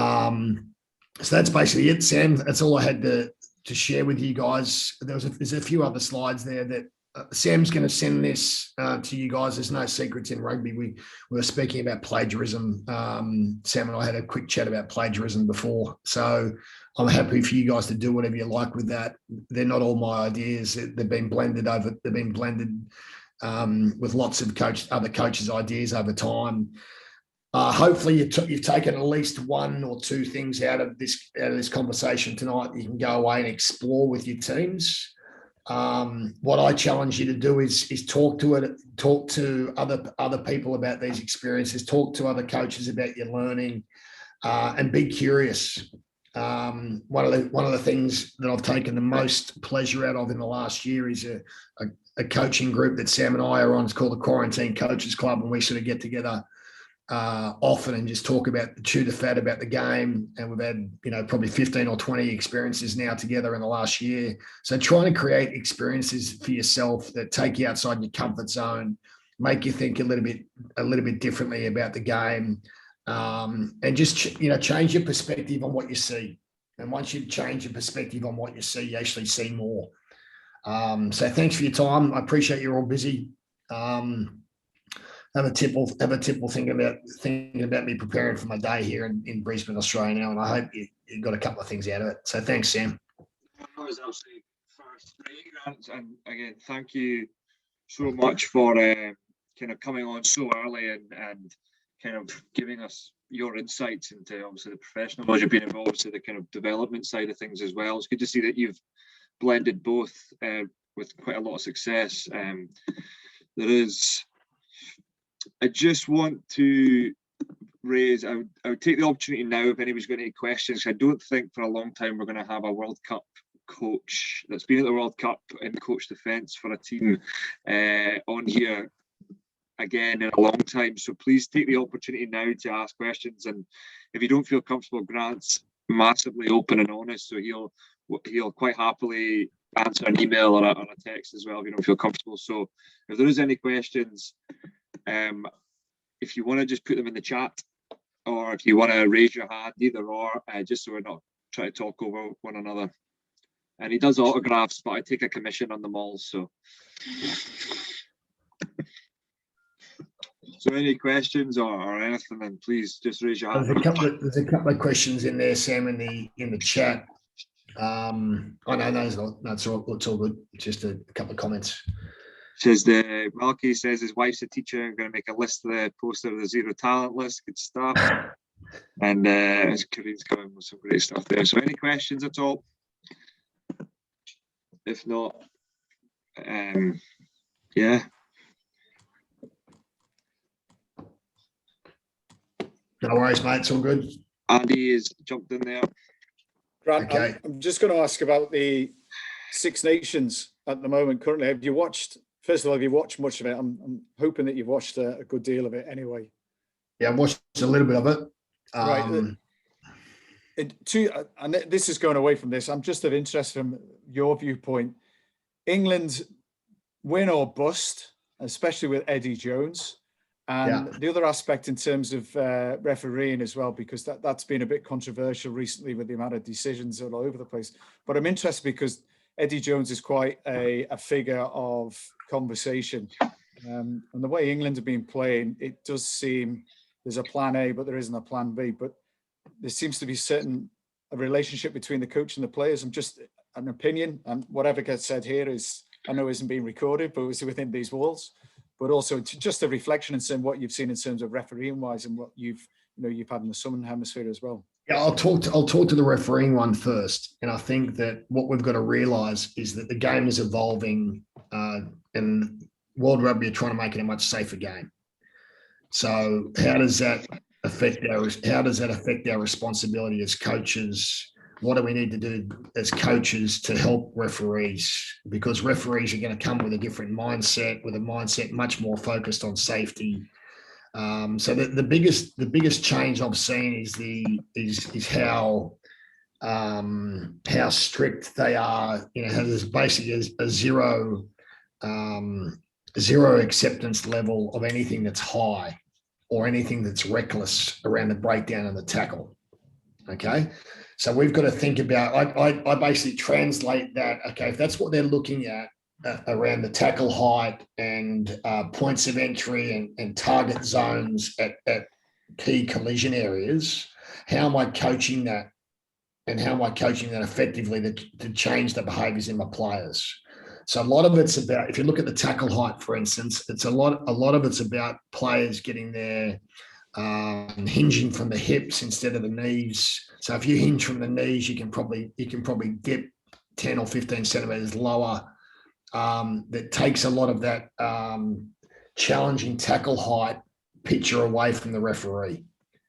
So that's basically it, Sam. That's all I had to share with you guys. There's a few other slides there that Sam's going to send this to you guys. There's no secrets in rugby. We were speaking about plagiarism. Sam and I had a quick chat about plagiarism before. So I'm happy for you guys to do whatever you like with that. They're not all my ideas. They've been blended with lots of other coaches' ideas over time. Hopefully you've taken at least one or two things out of this conversation tonight that you can go away and explore with your teams. What I challenge you to do is talk to other people about these experiences, talk to other coaches about your learning, and be curious. one of the things that I've taken the most pleasure out of in the last year is a coaching group that Sam and I are on. It's called the Quarantine Coaches Club, and we sort of get together often and just talk about, chew the fat about the game. And we've had, probably 15 or 20 experiences now together in the last year. So trying to create experiences for yourself that take you outside your comfort zone, make you think a little bit differently about the game, and just change your perspective on what you see. And once you change your perspective on what you see, you actually see more. So thanks for your time. I appreciate you're all busy. Have a tipple thinking about me preparing for my day here in Brisbane, Australia now, and I hope you got a couple of things out of it. So thanks, Sam. That was absolutely first rate, Grant, and again, thank you so much for kind of coming on so early and kind of giving us your insights into obviously the professional knowledge you've been involved to the kind of development side of things as well. It's good to see that you've blended both with quite a lot of success. I just want to raise, I would take the opportunity now if anybody's got any questions. I don't think for a long time we're going to have a World Cup coach that's been at the World Cup and coached defence for a team on here again in a long time. So please take the opportunity now to ask questions. And if you don't feel comfortable, Grant's massively open and honest, so he'll quite happily answer an email or a text as well if you don't feel comfortable. So if there is any questions, if you want to just put them in the chat, or if you want to raise your hand, either or, just so we're not trying to talk over one another. And he does autographs, but I take a commission on them all. So any questions or anything, then please just raise your hand. There's a couple of questions in there, Sam, in the chat. No, it's all good. Just a couple of comments. Malky says his wife's a teacher. I'm going to make a list of the poster of the zero talent list. Good stuff. And his Kareem's coming with some great stuff there. So any questions at all? If not, yeah. No worries, mate. It's all good. Andy has jumped in there. Grant, Okay. I'm just going to ask about the Six Nations at the moment. Currently, have you watched much of it? I'm hoping that you've watched a good deal of it anyway. Yeah, I've watched a little bit of it. Right. And this is going away from this. I'm just of interest from your viewpoint. England win or bust, especially with Eddie Jones. And the other aspect in terms of refereeing as well, because that's been a bit controversial recently with the amount of decisions all over the place. But I'm interested because Eddie Jones is quite a figure of conversation. And the way England have been playing, it does seem there's a plan A, but there isn't a plan B. But there seems to be a relationship between the coach and the players. I'm just an opinion, and whatever gets said here I know isn't being recorded, but it's within these walls. But also just a reflection in what you've seen in terms of refereeing wise and what you've had in the Southern Hemisphere as well. Yeah, I'll talk to the refereeing one first. And I think that what we've got to realise is that the game is evolving, and World Rugby are trying to make it a much safer game. So how does that affect our responsibility as coaches? What do we need to do as coaches to help referees? Because referees are going to come with a different mindset, with a mindset much more focused on safety. So the biggest change I've seen is how strict they are. There's basically a zero acceptance level of anything that's high or anything that's reckless around the breakdown and the tackle. Okay. So we've got to think about, I basically translate that, okay, if that's what they're looking at around the tackle height and points of entry and target zones at key collision areas, how am I coaching that? And how am I coaching that effectively to change the behaviours in my players? So a lot of it's about, if you look at the tackle height, for instance, it's a lot of it's about players getting their hinging from the hips instead of the knees. So if you hinge from the knees, you can probably dip 10 or 15 centimeters lower. That takes a lot of that challenging tackle height picture away from the referee.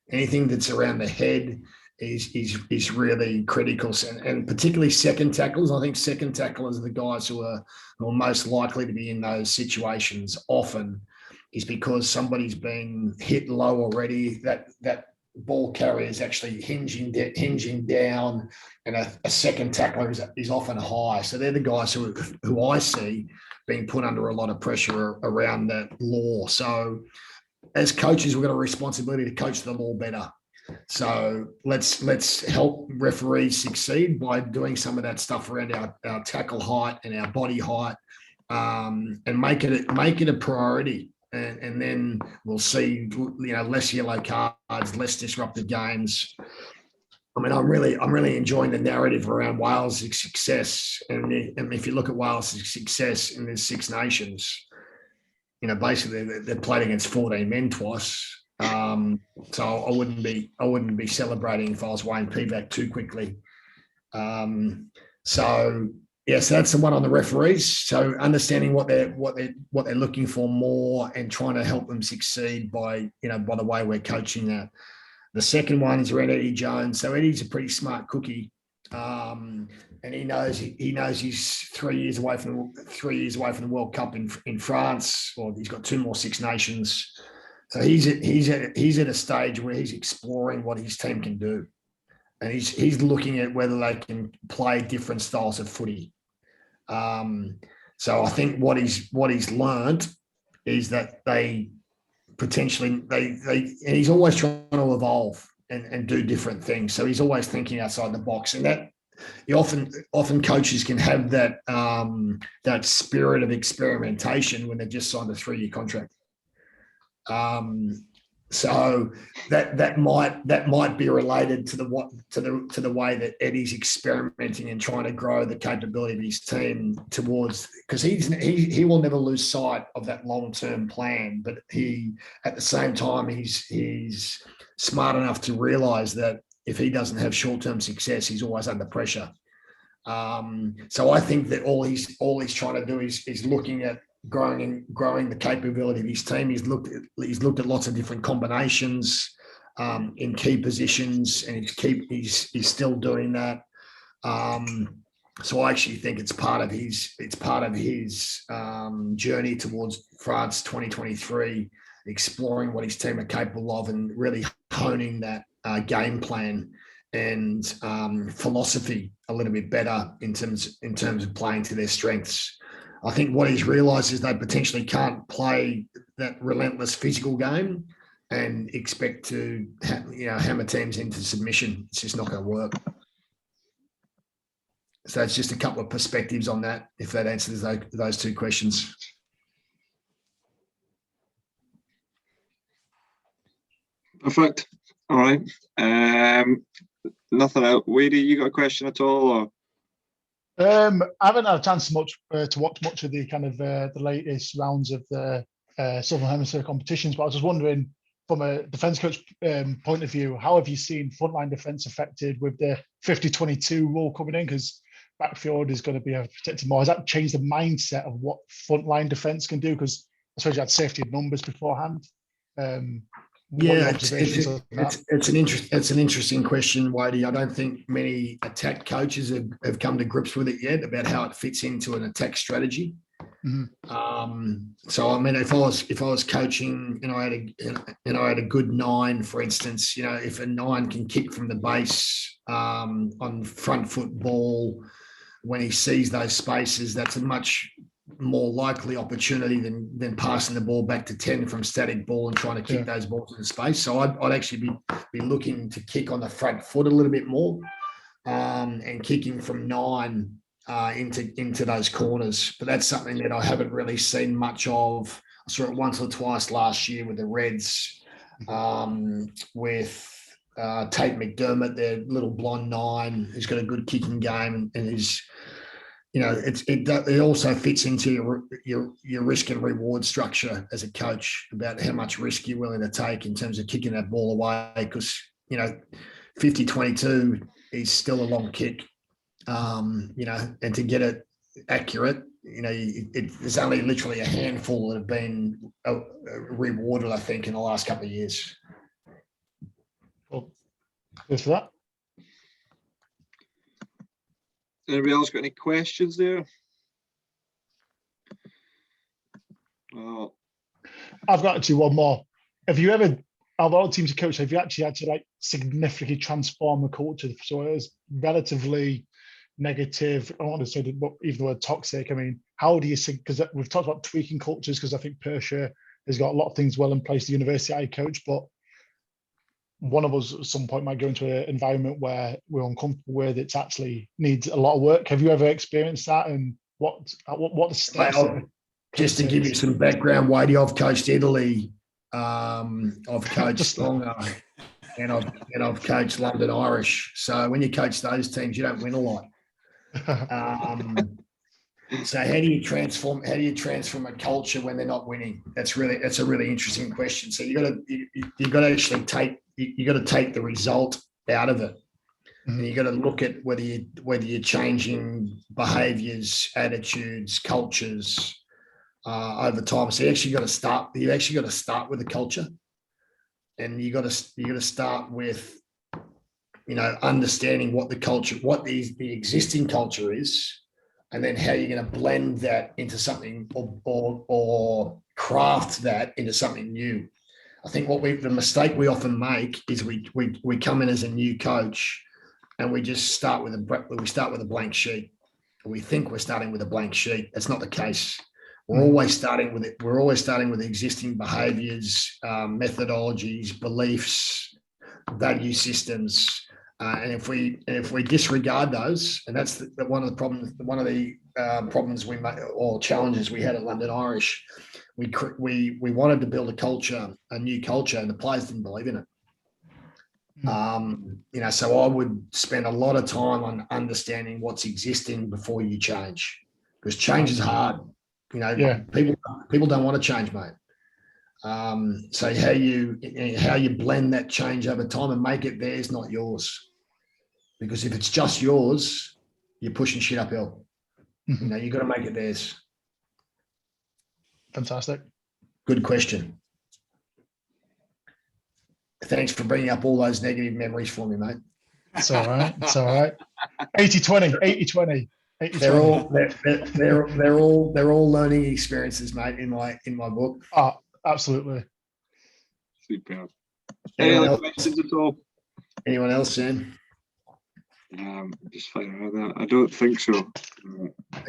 Anything that's around the head is really critical, and particularly second tacklers. I think second tacklers are the guys who are most likely to be in those situations often, is because somebody's been hit low already. That ball carrier is actually hinging down, and a second tackler is often high. So they're the guys who I see being put under a lot of pressure around that law. So as coaches, we've got a responsibility to coach the law better. So let's help referees succeed by doing some of that stuff around our tackle height and our body height, and make it a priority. And then we'll see, less yellow cards, less disrupted games. I mean, I'm really enjoying the narrative around Wales' success. And if you look at Wales' success in the Six Nations, basically they played against 14 men twice. So I wouldn't be celebrating if I was Wayne Pivac too quickly. So yes, that's the one on the referees. So understanding what they're looking for more, and trying to help them succeed by the way we're coaching that. The second one is around Eddie Jones. So Eddie's a pretty smart cookie, and he knows he's 3 years away from the World Cup in France, or he's got 2 more Six Nations. So he's at a stage where he's exploring what his team can do, and he's looking at whether they can play different styles of footy. So I think what he's learned is that they potentially and he's always trying to evolve and do different things. So he's always thinking outside the box, and that often coaches can have that that spirit of experimentation when they've just signed a 3-year contract. So that might be related to the way that Eddie's experimenting and trying to grow the capability of his team towards, because he will never lose sight of that long-term plan, but he at the same time he's smart enough to realize that if he doesn't have short-term success, he's always under pressure. So I think that all he's trying to do is looking at growing the capability of his team. He's looked at lots of different combinations in key positions, and he's still doing that. So I actually think it's part of his journey towards France 2023, exploring what his team are capable of and really honing that game plan and philosophy a little bit better in terms of playing to their strengths. I think what he's realised is they potentially can't play that relentless physical game and expect to hammer teams into submission. It's just not going to work. So it's just a couple of perspectives on that, if that answers those 2 questions. Perfect. All right. Nothing else. Wadey, you got a question at all? Or? I haven't had a chance to watch much of the kind of the latest rounds of the Southern Hemisphere competitions, but I was just wondering, from a defence coach point of view, how have you seen frontline defence affected with the 50-22 rule coming in? Because backfield is going to be protected more. Has that changed the mindset of what frontline defence can do? Because I suppose you had safety in numbers beforehand. Yeah, it's an interesting question, Wadey. I don't think many attack coaches have come to grips with it yet about how it fits into an attack strategy. Mm-hmm. So I mean, if I was coaching and I had a good 9, for instance, if a 9 can kick from the base on front foot ball, when he sees those spaces, that's a much more likely opportunity than passing the ball back to 10 from static ball and trying to kick those balls into space. So I'd actually be looking to kick on the front foot a little bit more, and kicking from 9 into those corners. But that's something that I haven't really seen much of. I saw it once or twice last year with the Reds, with Tate McDermott, their little blonde 9, who's got a good kicking game and is. It also fits into your risk and reward structure as a coach about how much risk you're willing to take in terms of kicking that ball away, because 50-22 is still a long kick, and to get it accurate, there's only literally a handful that have been rewarded, I think, in the last couple of years. Cool. Thanks for that. Anybody else got any questions there? Well, I've got actually one more. Have you ever, out of all teams you coach, have you actually had to like significantly transform the culture so it is relatively negative? I don't want to say even the word toxic. I mean, how do you think? Because we've talked about tweaking cultures, because I think Perthshire has got a lot of things well in place. The university I coach, but one of us at some point might go into an environment where we're uncomfortable with. It actually needs a lot of work. Have you ever experienced that? And what the steps? Just to give you some background, Wadey, I've coached Italy, I've coached Tonga, and I've coached London Irish. So when you coach those teams, you don't win a lot. So how do you transform a culture when they're not winning? That's a really interesting question. So you got to actually take the result out of it. And you got to look at whether you're changing behaviours, attitudes, cultures over time. So you actually got to start with the culture, and you got to start with understanding what the existing culture is, and then how you're going to blend that into something or craft that into something new. I think the mistake we often make is we come in as a new coach and we just start with a blank sheet. We think we're starting with a blank sheet. That's not the case. We're always starting with it. We're always starting with existing behaviours, methodologies, beliefs, value systems. And if we disregard those, and that's one of the problems we made, or challenges we had at London Irish, we wanted to build a new culture, and the players didn't believe in it. So I would spend a lot of time on understanding what's existing before you change, because change is hard. People don't want to change, mate. So how you blend that change over time and make it theirs, not yours. Because if it's just yours, you're pushing shit uphill. You've got to make it theirs. Fantastic. Good question. Thanks for bringing up all those negative memories for me, mate. It's all right. It's all right. 80-20. They're all learning experiences, mate, in my book. Oh, absolutely. Super. Any other questions at all? Anyone else, Sam? Just finding out that. I don't think so.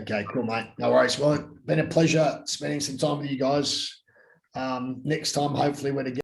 Okay, cool, mate. No worries. Well, it's been a pleasure spending some time with you guys. Next time, hopefully, we're together.